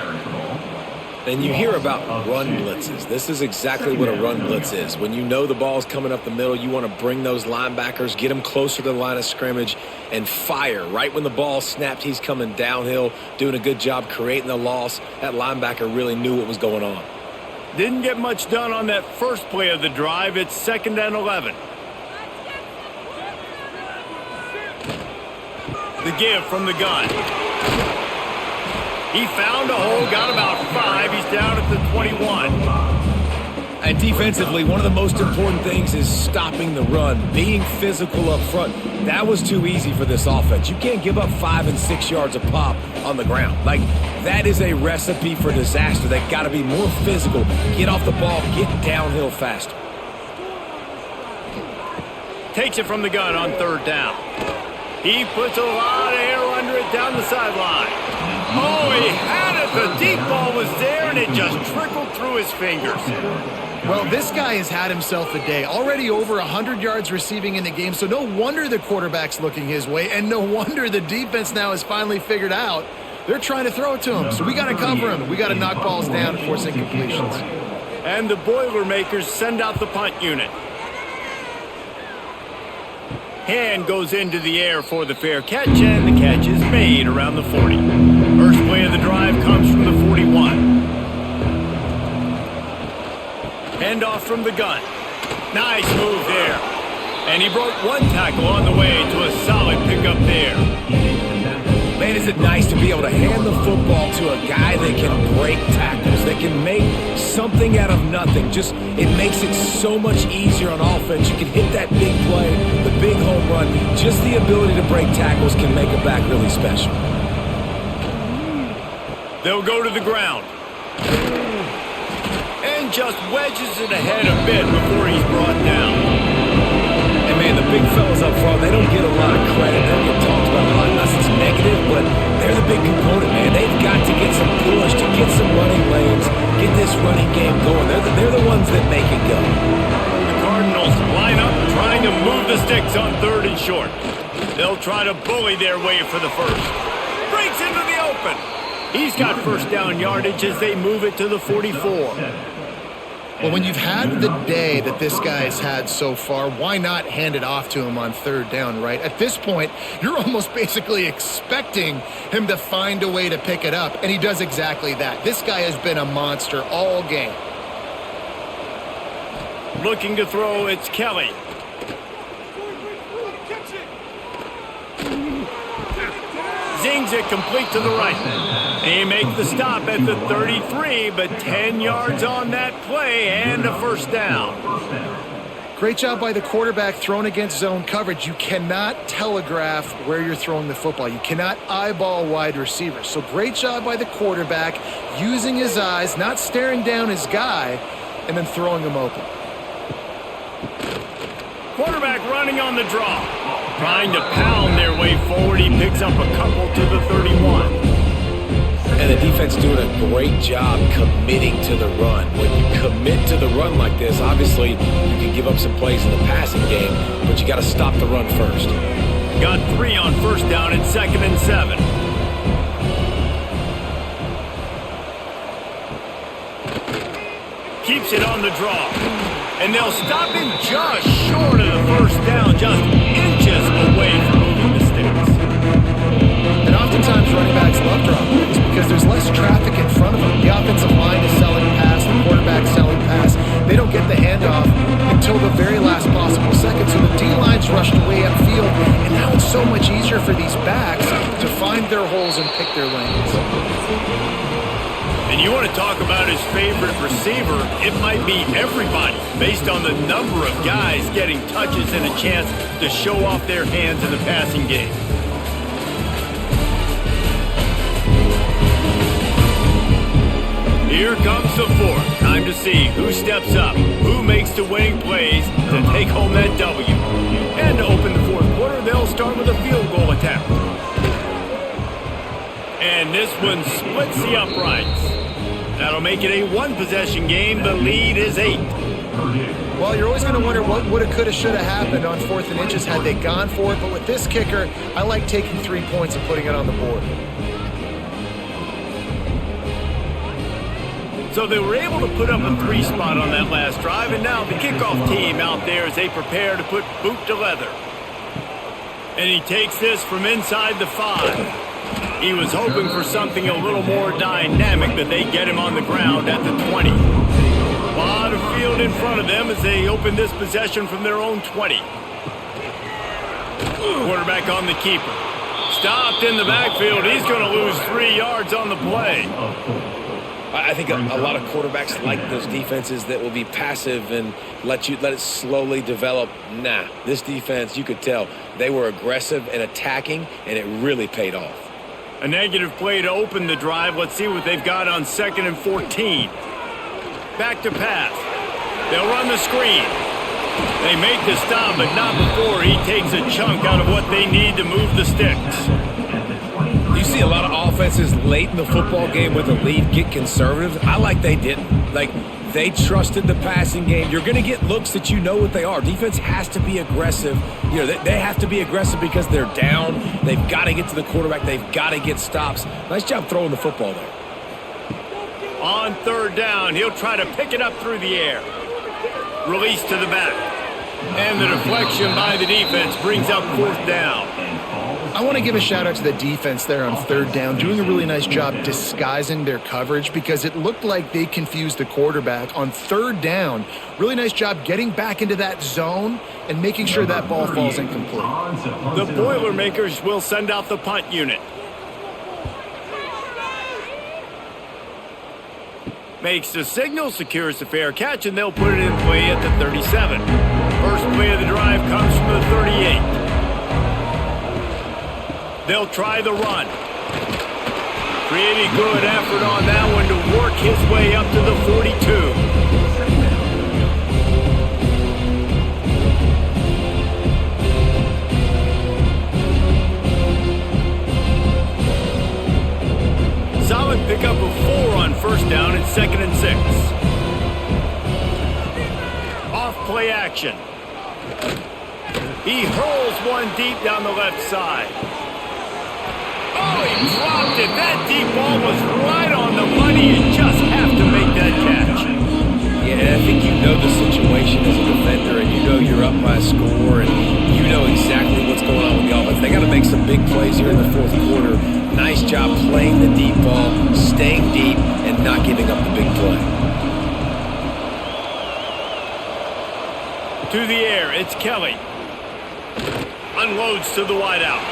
And you hear about run blitzes. This is exactly what a run blitz is. When you know the ball's coming up the middle, you want to bring those linebackers, get them closer to the line of scrimmage, and fire. Right when the ball snapped, he's coming downhill, doing a good job creating the loss. That linebacker really knew what was going on. Didn't get much done on that first play of the drive. It's 2nd and 11. The give from the gun. He found a hole, got about 5. He's down at the 21. And defensively, one of the most important things is stopping the run, being physical up front. That was too easy for this offense. You can't give up 5 and 6 yards a pop on the ground. Like, that is a recipe for disaster. They've got to be more physical, get off the ball, get downhill faster. takes it from the gun on third down. He puts a lot of air under it down the sideline. Oh, he had it. The deep ball was there, and it just trickled through his fingers. Well, this guy has had himself a day. Already over 100 yards receiving in the game, so no wonder the quarterback's looking his way, and no wonder the defense now has finally figured out they're trying to throw it to him. So we got to cover him. We got to knock balls down and force incompletions. And the Boilermakers send out the punt unit. Hand goes into the air for the fair catch, and the catch is made around the 40. First play of the drive comes from the 41. Handoff from the gun. Nice move there. And he broke one tackle on the way to a solid pickup there. Man, is it nice to be able to hand the football to a guy that can break tackles, that can make something out of nothing. It makes it so much easier on offense. You can hit that big play, the big home run. Just the ability to break tackles can make a back really special. They'll go to the ground. And just wedges it ahead a bit before he's brought down. And man, the big fellas up front, they don't get a lot of credit. They don't get talked about a lot unless it's negative, but they're the big component, man. They've got to get some push, to get some running lanes, get this running game going. They're the ones that make it go. The Cardinals line up trying to move the sticks on third and short. They'll try to bully their way for the first. Breaks into the open. He's got first down yardage as they move it to the 44. Well, when you've had the day that this guy has had so far, why not hand it off to him on third down, right? At this point, you're almost basically expecting him to find a way to pick it up, and he does exactly that. This guy has been a monster all game. Looking to throw, it's Kelly. Zings it complete to the right. They make the stop at the 33, but 10 yards on that play and a first down. Great job by the quarterback thrown against zone coverage. You cannot telegraph where you're throwing the football. You cannot eyeball wide receivers. So great job by the quarterback using his eyes, not staring down his guy, and then throwing him open. Quarterback running on the draw. Trying to pound their way forward. He picks up a couple to the 31. And the defense doing a great job committing to the run. When you commit to the run like this, obviously you can give up some plays in the passing game, but you got to stop the run first. Got 3 on first down and 2nd and 7. Keeps it on the draw. And they'll stop him just short of the first down, just inches away from moving the sticks. And oftentimes running backs love drop plays because there's less traffic in front of them. The offensive line is selling pass, the quarterback's selling pass. They don't get the handoff until the very last possible second. So the D-line's rushed away upfield, and now it's so much easier for these backs to find their holes and pick their lanes. And you want to talk about his favorite receiver, it might be everybody, based on the number of guys getting touches and a chance to show off their hands in the passing game. Here comes the fourth. Time to see who steps up, who makes the winning plays to take home that W. And to open the fourth quarter, they'll start with a field goal attempt. And this one splits the uprights. That'll make it a one-possession game. The lead is 8. Well, you're always going to wonder what woulda, coulda, shoulda happened on 4th and inches had they gone for it. But with this kicker, I like taking 3 points and putting it on the board. So they were able to put up a 3 spot on that last drive, and now the kickoff team out there as they prepare to put boot to leather. And he takes this from inside the 5. He was hoping for something a little more dynamic, that they get him on the ground at the 20. A lot of field in front of them as they open this possession from their own 20. Quarterback on the keeper. Stopped in the backfield. He's going to lose 3 yards on the play. I think a lot of quarterbacks like those defenses that will be passive and let it slowly develop. Nah, this defense, you could tell, they were aggressive and attacking, and it really paid off. A negative play to open the drive. Let's see what they've got on 2nd and 14. Back to pass. They'll run the screen. They make the stop, but not before he takes a chunk out of what they need to move the sticks. You see a lot of offenses late in the football game with a lead get conservative. I like they didn't. Like, they trusted the passing game. You're going to get looks that you know what they are. Defense has to be aggressive. You know, they have to be aggressive because they're down. They've got to get to the quarterback. They've got to get stops. Nice job throwing the football there. On third down, he'll try to pick it up through the air. Release to the back. And the deflection by the defense brings up fourth down. I want to give a shout out to the defense there on third down, doing a really nice job disguising their coverage because it looked like they confused the quarterback on third down. Really nice job getting back into that zone and making sure that ball falls incomplete. The Boilermakers will send out the punt unit. Makes the signal, secures the fair catch, and they'll put it in play at the 37. First play of the drive comes from the 38. They'll try the run. Pretty good effort on that one to work his way up to the 42. Solid pickup of 4 on first down and 2nd and 6. Off play action. He hurls one deep down the left side. Oh, he dropped it. That deep ball was right on the money. You just have to make that catch. Yeah, I think you know the situation as a defender, and you know you're up by a score, and you know exactly what's going on with the offense. They got to make some big plays here in the fourth quarter. Nice job playing the deep ball, staying deep, and not giving up the big play. To the air, it's Kelly. Unloads to the wideout.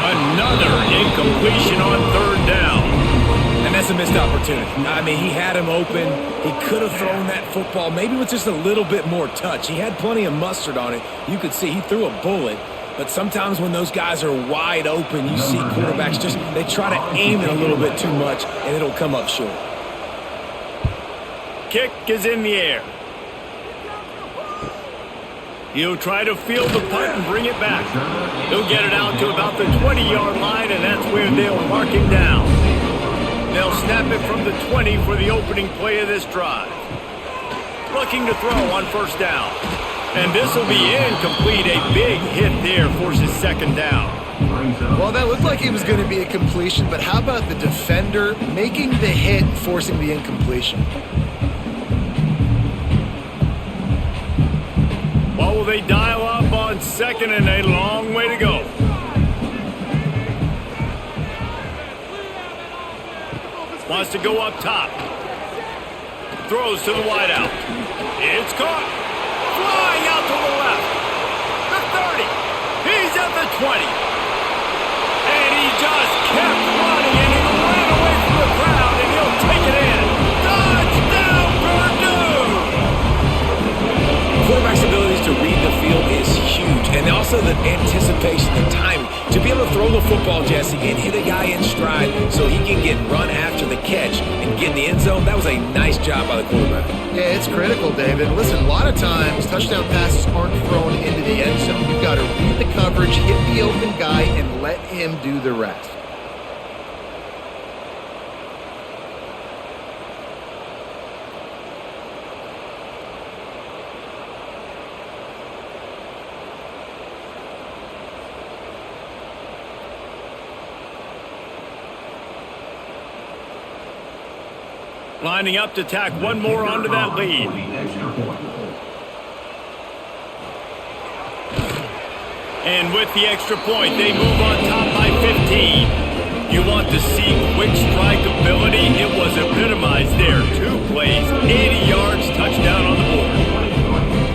Another incompletion on third down. And that's a missed opportunity. I mean, he had him open. He could have thrown that football maybe with just a little bit more touch. He had plenty of mustard on it. You could see he threw a bullet. But sometimes when those guys are wide open, you see quarterbacks they try to aim it a little bit too much, and it'll come up short. Kick is in the air. He'll try to field the punt and bring it back. He'll get it out to about the 20-yard line, and that's where they'll mark him down. They'll snap it from the 20 for the opening play of this drive. Looking to throw on first down. And this will be incomplete. A big hit there forces second down. Well, that looked like it was going to be a completion, but how about the defender making the hit, forcing the incompletion? What will they dial up on second and a long way to go? Wants to go up top. Throws to the wideout. It's caught. Flying out to the left. The 30. He's at the 20. And he just kept running, and he ran away from the crowd, and he'll take it in. Touchdown, Purdue! Quarterback's abilities to read the field is huge, and also the anticipation, the timing. To be able to throw the football, Jesse, and hit a guy in stride so he can get run after the catch and get in the end zone, that was a nice job by the quarterback. Yeah, it's critical, David. Listen, a lot of times touchdown passes aren't thrown into the end zone. You've got to read the coverage, hit the open guy, and let him do the rest. Lining up to tack one more onto that lead. And with the extra point, they move on top by 15. You want to see quick strike ability? It was epitomized there. 2 plays, 80 yards, touchdown on the board.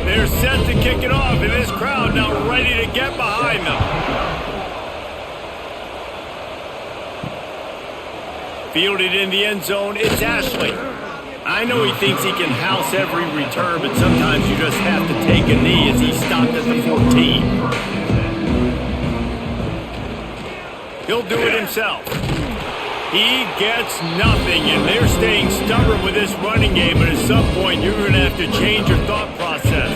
They're set to kick it off, and this crowd now ready to get behind them. Fielded in the end zone, it's Ashley. I know he thinks he can house every return, but sometimes you just have to take a knee as he stopped at the 14. He'll do it himself. He gets nothing, and they're staying stubborn with this running game, but at some point you're going to have to change your thought process.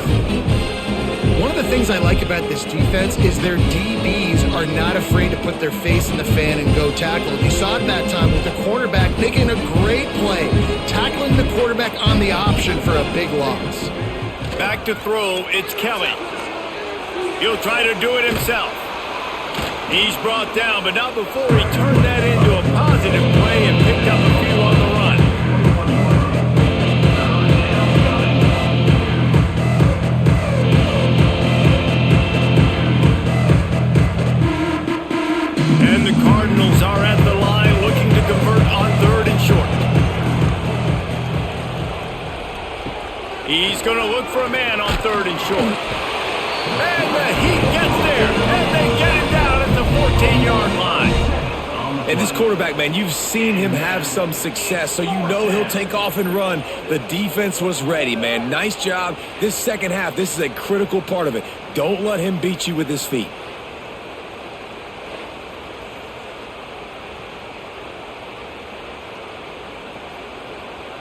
the things I like about this defense is their DBs are not afraid to put their face in the fan and go tackle. You saw it that time with the quarterback making a great play, tackling the quarterback on the option for a big loss. Back to throw, it's Kelly. He'll try to do it himself. He's brought down, but not before he turned that into a positive play and picked up a few on the run. And the Cardinals are at the line looking to convert on 3rd and short. He's going to look for a man on 3rd and short. And the Heat gets there, and they get it down at the 14-yard line. And this quarterback, man, you've seen him have some success, so you know he'll take off and run. The defense was ready, man. Nice job. This second half, this is a critical part of it. Don't let him beat you with his feet.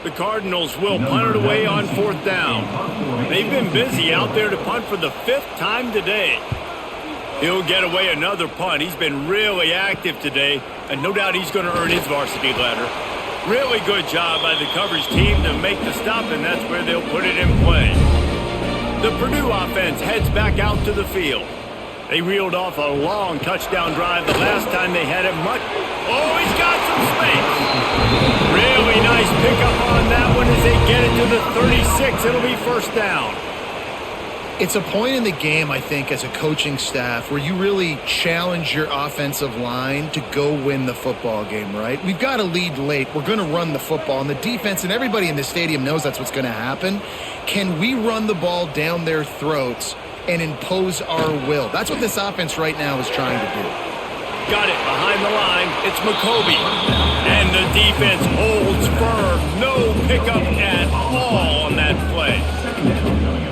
The Cardinals will punt it away on 4th down. They've been busy out there to punt for the 5th time today. He'll get away another punt. He's been really active today, and no doubt he's going to earn his varsity letter. Really good job by the coverage team to make the stop, and that's where they'll put it in play. The Purdue offense heads back out to the field. They reeled off a long touchdown drive the last time they had him. Oh, he's got some space. Really nice pickup on that one as they get it to the 36. It'll be 1st down. It's a point in the game, I think, as a coaching staff where you really challenge your offensive line to go win the football game, right? We've got to lead late. We're going to run the football. And the defense and everybody in the stadium knows that's what's going to happen. Can we run the ball down their throats and impose our will? That's what this offense right now is trying to do. Got it behind the line. It's McCoby. And the defense holds firm. No pickup at all on that play.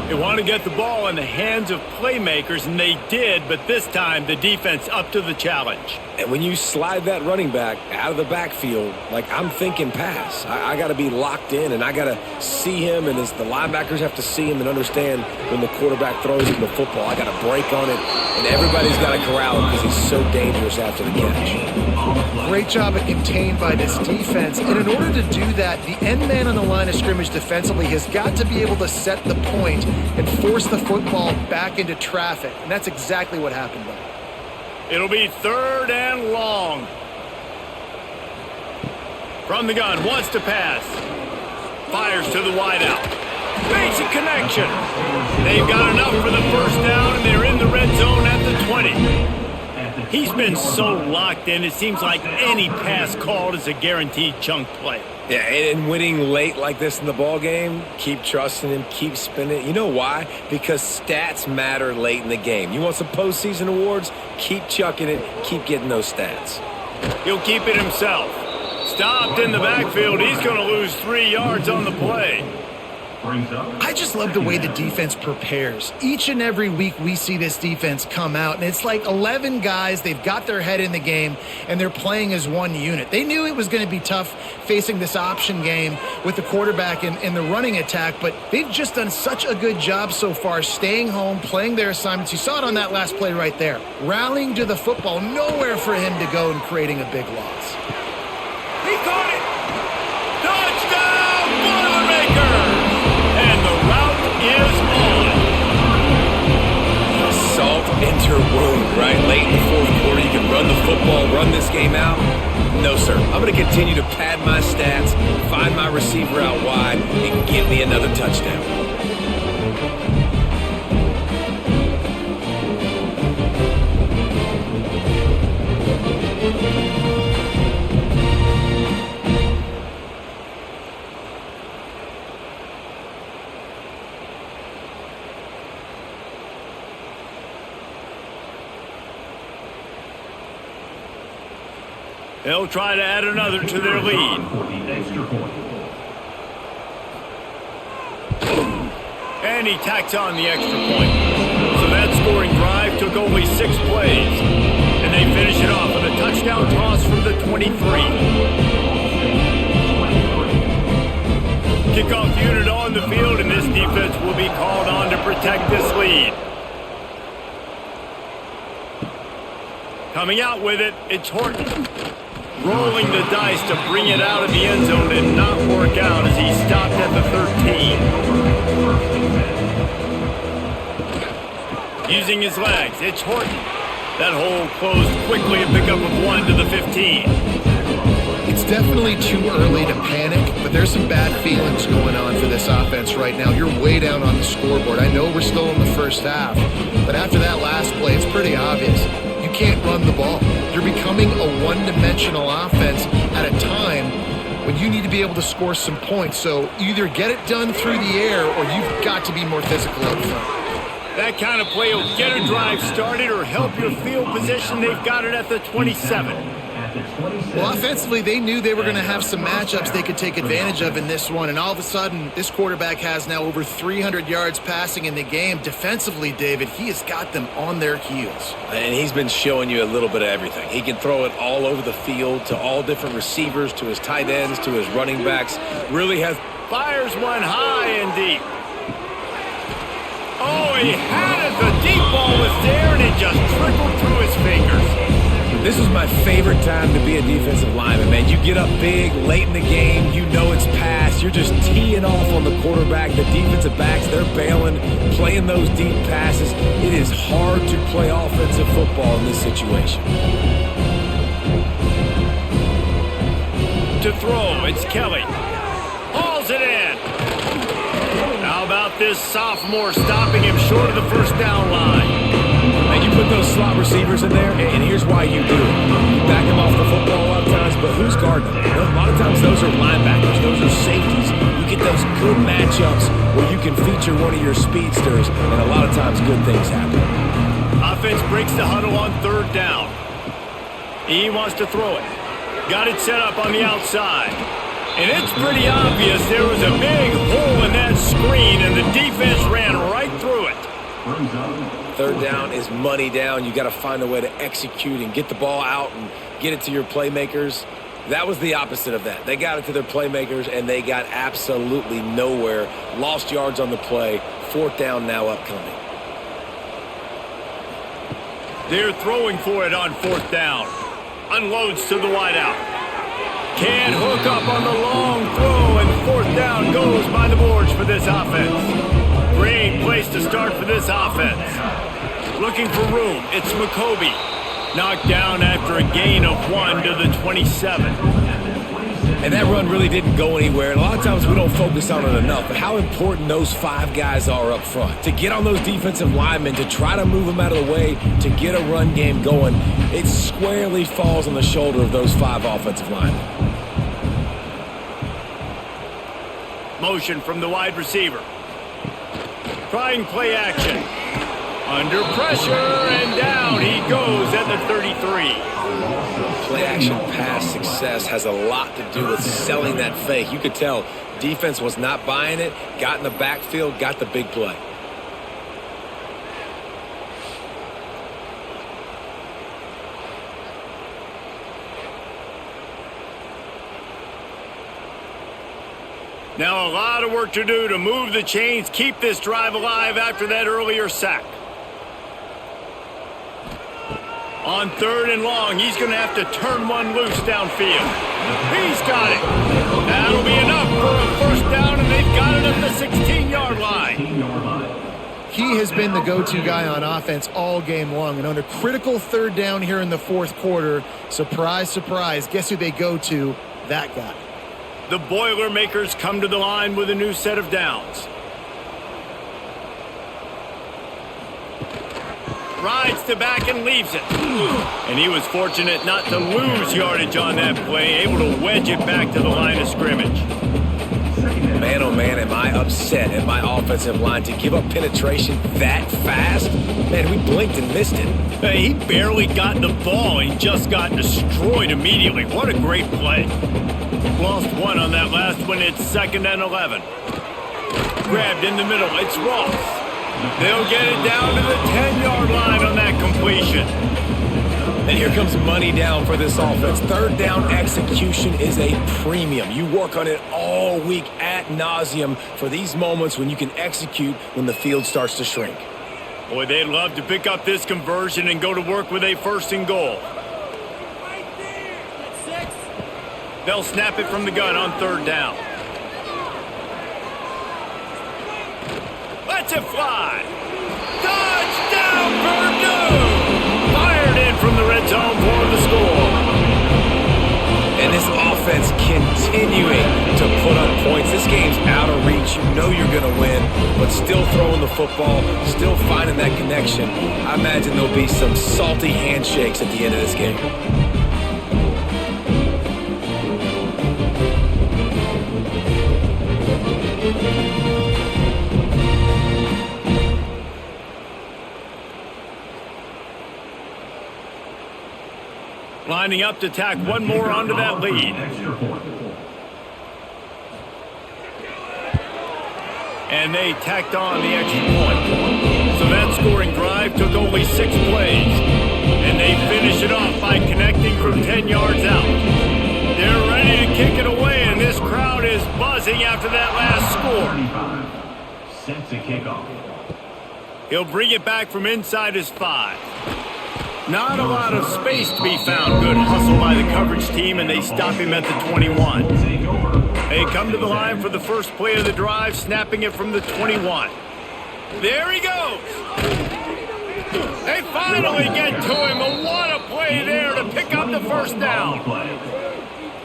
They want to get the ball in the hands of playmakers, and they did, but this time the defense up to the challenge. And when you slide that running back out of the backfield, like I'm thinking pass. I got to be locked in, and I got to see him, and as the linebackers have to see him and understand when the quarterback throws him the football, I got to break on it, and everybody's got to corral him because he's so dangerous after the catch. Great job at contained by this defense, and in order to do that, the end man on the line of scrimmage defensively has got to be able to set the point and force the football back into traffic, and that's exactly what happened there. It'll be 3rd and long. From the gun, wants to pass. Fires to the wideout. Basic connection. They've got enough for the 1st down, and they're in the red zone at the 20. He's been so locked in, it seems like any pass called is a guaranteed chunk play. Yeah, and winning late like this in the ball game, keep trusting him, keep spinning. You know why? Because stats matter late in the game. You want some postseason awards? Keep chucking it, keep getting those stats. He'll keep it himself. Stopped in the backfield. He's going to lose 3 yards on the play. I just love the way the defense prepares. Each and every week we see this defense come out, and it's like 11 guys. They've got their head in the game, and they're playing as one unit. They knew it was going to be tough facing this option game with the quarterback and the running attack, but they've just done such a good job so far staying home, playing their assignments. You saw it on that last play right there. Rallying to the football, nowhere for him to go and creating a big loss. He caught it! Touchdown, Boilermakers! And the route is on. Salt enter wound, right? Late in the 4th quarter, you can run the football, run this game out. No, sir. I'm going to continue to pad my stats, find my receiver out wide, and give me another touchdown. They'll try to add another to their lead. And he tacks on the extra point. So that scoring drive took only 6 plays. And they finish it off with a touchdown toss from the 23. Kickoff unit on the field, and this defense will be called on to protect this lead. Coming out with it, it's Horton. Rolling the dice to bring it out of the end zone did not work out as he stopped at the 13. Using his legs, it's Horton. That hole closed quickly, a pickup of 1 to the 15. It's definitely too early to panic, but there's some bad feelings going on for this offense right now. You're way down on the scoreboard. I know we're still in the first half, but after that last play, it's pretty obvious. You can't run the ball. You're becoming a one-dimensional offense at a time when you need to be able to score some points. So either get it done through the air or you've got to be more physical up front. That kind of play will get a drive started or help your field position. They've got it at the 27. Well, offensively, they knew they were going to have some matchups they could take advantage of in this one, and all of a sudden, this quarterback has now over 300 yards passing in the game. Defensively, David, he has got them on their heels. And he's been showing you a little bit of everything. He can throw it all over the field to all different receivers, to his tight ends, to his running backs. Really has... Fires one high and deep. Oh, he had it. The deep ball was there, and it just trickled through his fingers. This is my favorite time to be a defensive lineman, man. You get up big, late in the game, you know it's past. You're just teeing off on the quarterback. The defensive backs, they're bailing, playing those deep passes. It is hard to play offensive football in this situation. To throw, it's Kelly. Hauls it in. How about this sophomore stopping him short of the first down line? And you put those slot receivers in there, and here's why you do it. You back them off the football a lot of times, but who's guarding them? You know, a lot of times those are linebackers. Those are safeties. You get those good matchups where you can feature one of your speedsters, and a lot of times good things happen. Offense breaks the huddle on third down. He wants to throw it. Got it set up on the outside. And it's pretty obvious there was a big hole in that screen, and the defense ran right through it. Third down is money down. You got to find a way to execute and get the ball out and get it to your playmakers. That was the opposite of that. They got it to their playmakers, and they got absolutely nowhere. Lost yards on the play. Fourth down now upcoming. They're throwing for it on fourth down. Unloads to the wideout. Can't hook up on the long throw, and fourth down goes by the boards for this offense. Great place to start for this offense. Looking for room, it's McCoby. Knocked down after a gain of 1 to the 27. And that run really didn't go anywhere. And a lot of times we don't focus on it enough, but how important those 5 guys are up front. To get on those defensive linemen, to try to move them out of the way, to get a run game going, it squarely falls on the shoulder of those 5 offensive linemen. Motion from the wide receiver. Trying play action. Under pressure, and down he goes at the 33. Play action pass success has a lot to do with selling that fake. You could tell defense was not buying it, got in the backfield, got the big play. Now a lot of work to do to move the chains, keep this drive alive after that earlier sack. On third and long, he's going to have to turn one loose downfield. He's got it. That'll be enough for a first down, and they've got it at the 16-yard line. He has been the go-to guy on offense all game long, and on a critical third down here in the fourth quarter, surprise, surprise, guess who they go to? That guy. The Boilermakers come to the line with a new set of downs. Rides to back and leaves it. And he was fortunate not to lose yardage on that play, able to wedge it back to the line of scrimmage. Man, oh man, am I upset at my offensive line to give up penetration that fast? Man, we blinked and missed it. Hey, he barely got the ball. He just got destroyed immediately. What a great play. Lost one on that last one. It's 2nd and 11. Grabbed in the middle. It's Ross. They'll get it down to the 10-yard line on that completion. And here comes money down for this offense. Third down execution is a premium. You work on it all week ad nauseum for these moments when you can execute when the field starts to shrink. Boy, they'd love to pick up this conversion and go to work with a first and goal. They'll snap it from the gun on third down. Let's it fly. Touchdown, Purdue! Fired in from the red zone for the score. And this offense continuing to put up points. This game's out of reach. You know you're going to win, but still throwing the football, still finding that connection. I imagine there'll be some salty handshakes at the end of this game. Lining up to tack one more onto that lead. And they tacked on the extra point. So that scoring drive took only 6 plays. And they finish it off by connecting from 10 yards out. They're ready to kick it away, and this crowd is buzzing after that last score. Set to kick off. He'll bring it back from inside his 5. Not a lot of space to be found. Good hustle by the coverage team, and they stop him at the 21. They come to the line for the first play of the drive, snapping it from the 21. There he goes. They finally get to him. A what a play there to pick up the first down.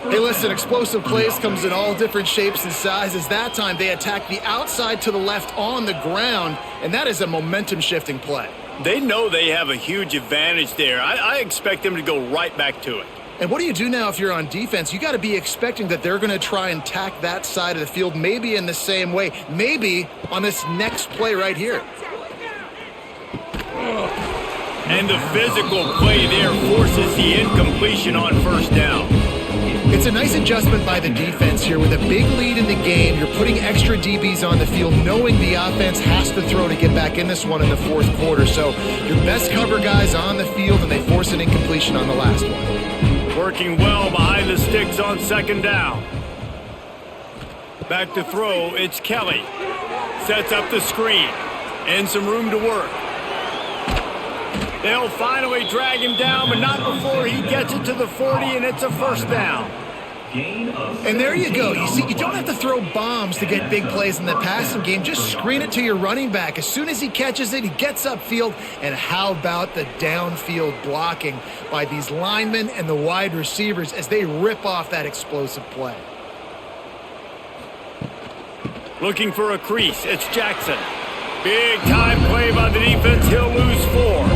Hey, listen, explosive plays comes in all different shapes and sizes. That time they attack the outside to the left on the ground, and that is a momentum-shifting play. They know they have a huge advantage there. I expect them to go right back to it. And what do you do now if you're on defense? You got to be expecting that they're going to try and tack that side of the field, maybe in the same way, maybe on this next play right here. And the physical play there forces the incompletion on first down. It's a nice adjustment by the defense here. With a big lead in the game, you're putting extra DBs on the field, knowing the offense has to throw to get back in this one in the fourth quarter. So your best cover guys on the field, and they force an incompletion on the last one. Working well behind the sticks on second down. Back to throw, it's Kelly. Sets up the screen. And some room to work. They'll finally drag him down, but not before he gets it to the 40, and it's a first down. And there you go. You see, you don't have to throw bombs to get big plays in the passing game. Just screen it to your running back. As soon as he catches it, he gets upfield. And how about the downfield blocking by these linemen and the wide receivers as they rip off that explosive play? Looking for a crease, it's Jackson. Big time play by the defense. He'll lose 4.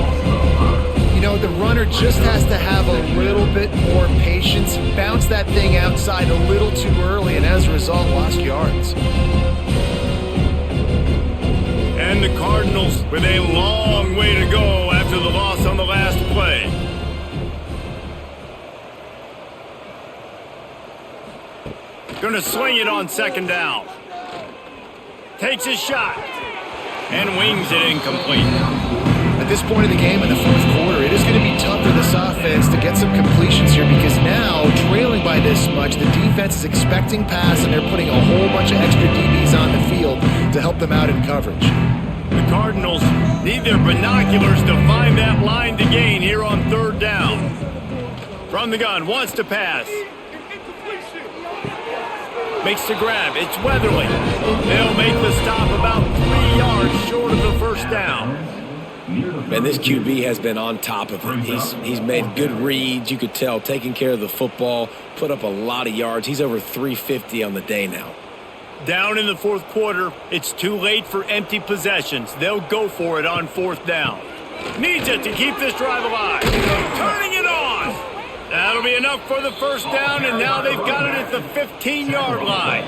You know, the runner just has to have a little bit more patience, bounce that thing outside a little too early, and as a result, lost yards. And the Cardinals with a long way to go after the loss on the last play. Gonna swing it on second down. Takes his shot. And wings it incomplete. At this point in the game in the fourth quarter, it is going to be tough for this offense to get some completions here because now, trailing by this much, the defense is expecting pass, and they're putting a whole bunch of extra DBs on the field to help them out in coverage. The Cardinals need their binoculars to find that line to gain here on third down. From the gun, wants to pass. Makes the grab. It's Weatherly. They'll make the stop about 3 yards short of the first down. And this QB has been on top of him. He's made good reads. You could tell, taking care of the football, put up a lot of yards. He's over 350 on the day now. Down in the fourth quarter, it's too late for empty possessions. They'll go for it on fourth down. Needs it to keep this drive alive. Turning it on. That'll be enough for the first down, and now they've got it at the 15-yard line.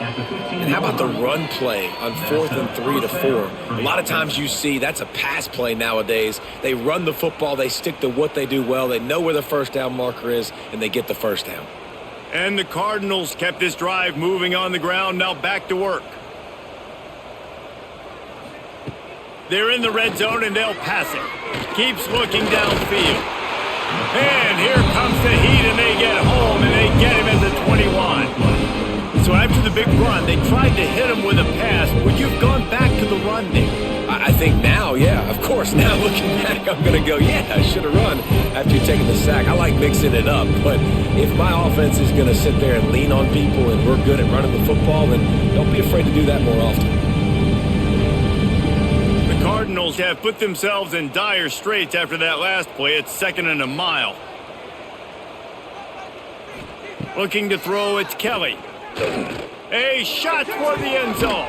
And how about the run play on 4th and 3 to 4? A lot of times you see that's a pass play nowadays. They run the football. They stick to what they do well. They know where the first down marker is, and they get the first down. And the Cardinals kept this drive moving on the ground. Now back to work. They're in the red zone, and they'll pass it. Keeps looking downfield. And here comes the heat, and they get home, and they get him at the 21. So after the the big run. They tried to hit him with a pass. Would you have gone back to the run there? I think now, yeah, of course. Now looking back, I'm going to go, yeah, I should have run after taking the sack. I like mixing it up, but if my offense is going to sit there and lean on people and we're good at running the football, then don't be afraid to do that more often. The Cardinals have put themselves in dire straits after that last play. It's 2nd and a mile. Looking to throw, it's Kelly. A shot toward the end zone.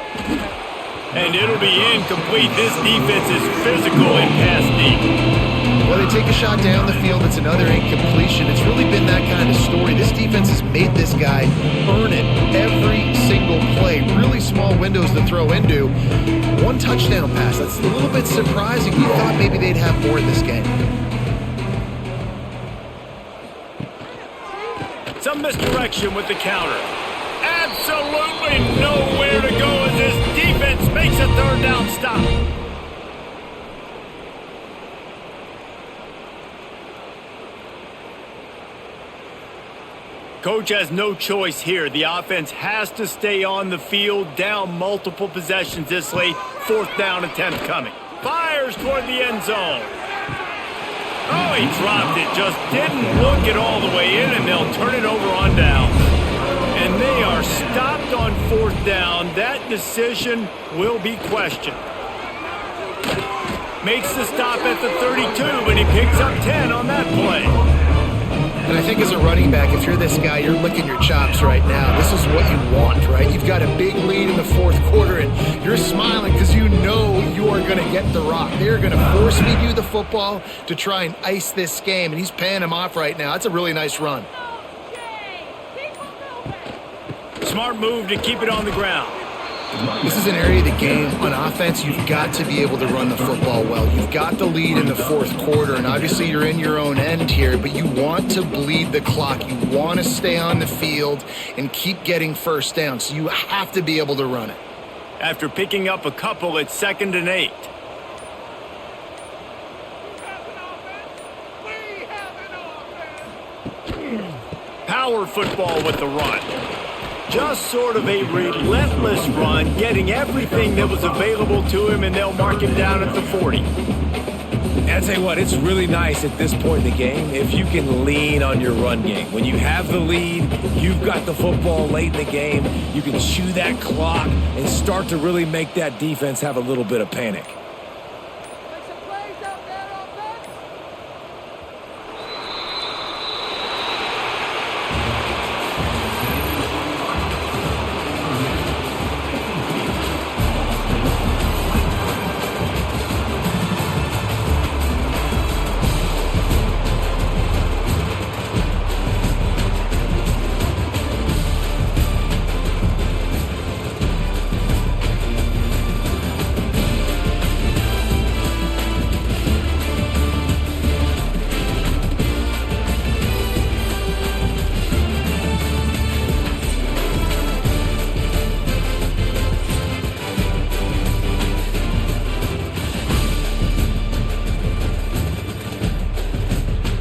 And it'll be incomplete. This defense is physical and pass deep. Well, they take a shot down the field. It's another incompletion. It's really been that kind of story. This defense has made this guy earn it every single play. Really small windows to throw into. One touchdown pass. That's a little bit surprising. You thought maybe they'd have more in this game. Some misdirection with the counter. Absolutely nowhere to go as this defense makes a 3rd down stop. Coach has no choice here. The offense has to stay on the field, down multiple possessions this late. 4th down attempt coming. Fires toward the end zone. Oh, he dropped it. Just didn't look it all the way in, and they'll turn it over on downs. And they are stopped on 4th down. That decision will be questioned. Makes the stop at the 32, and he picks up 10 on that play. And I think as a running back, if you're this guy, you're licking your chops right now. This is what you want, right? You've got a big lead in the 4th quarter, and you're smiling because you know you are going to get the rock. They're going to force feed you the football to try and ice this game, and he's paying him off right now. That's a really nice run. Smart move to keep it on the ground. This is an area of the game on offense you've got to be able to run the football well. You've got the lead in the 4th quarter, and obviously you're in your own end here, but you want to bleed the clock. You want to stay on the field and keep getting 1st down, so you have to be able to run it. After picking up a couple, it's 2nd and 8. Power football with the run. Just sort of a relentless run, getting everything that was available to him, and they'll mark him down at the 40. And I tell you what, it's really nice at this point in the game if you can lean on your run game. When you have the lead, you've got the football late in the game, you can chew that clock and start to really make that defense have a little bit of panic.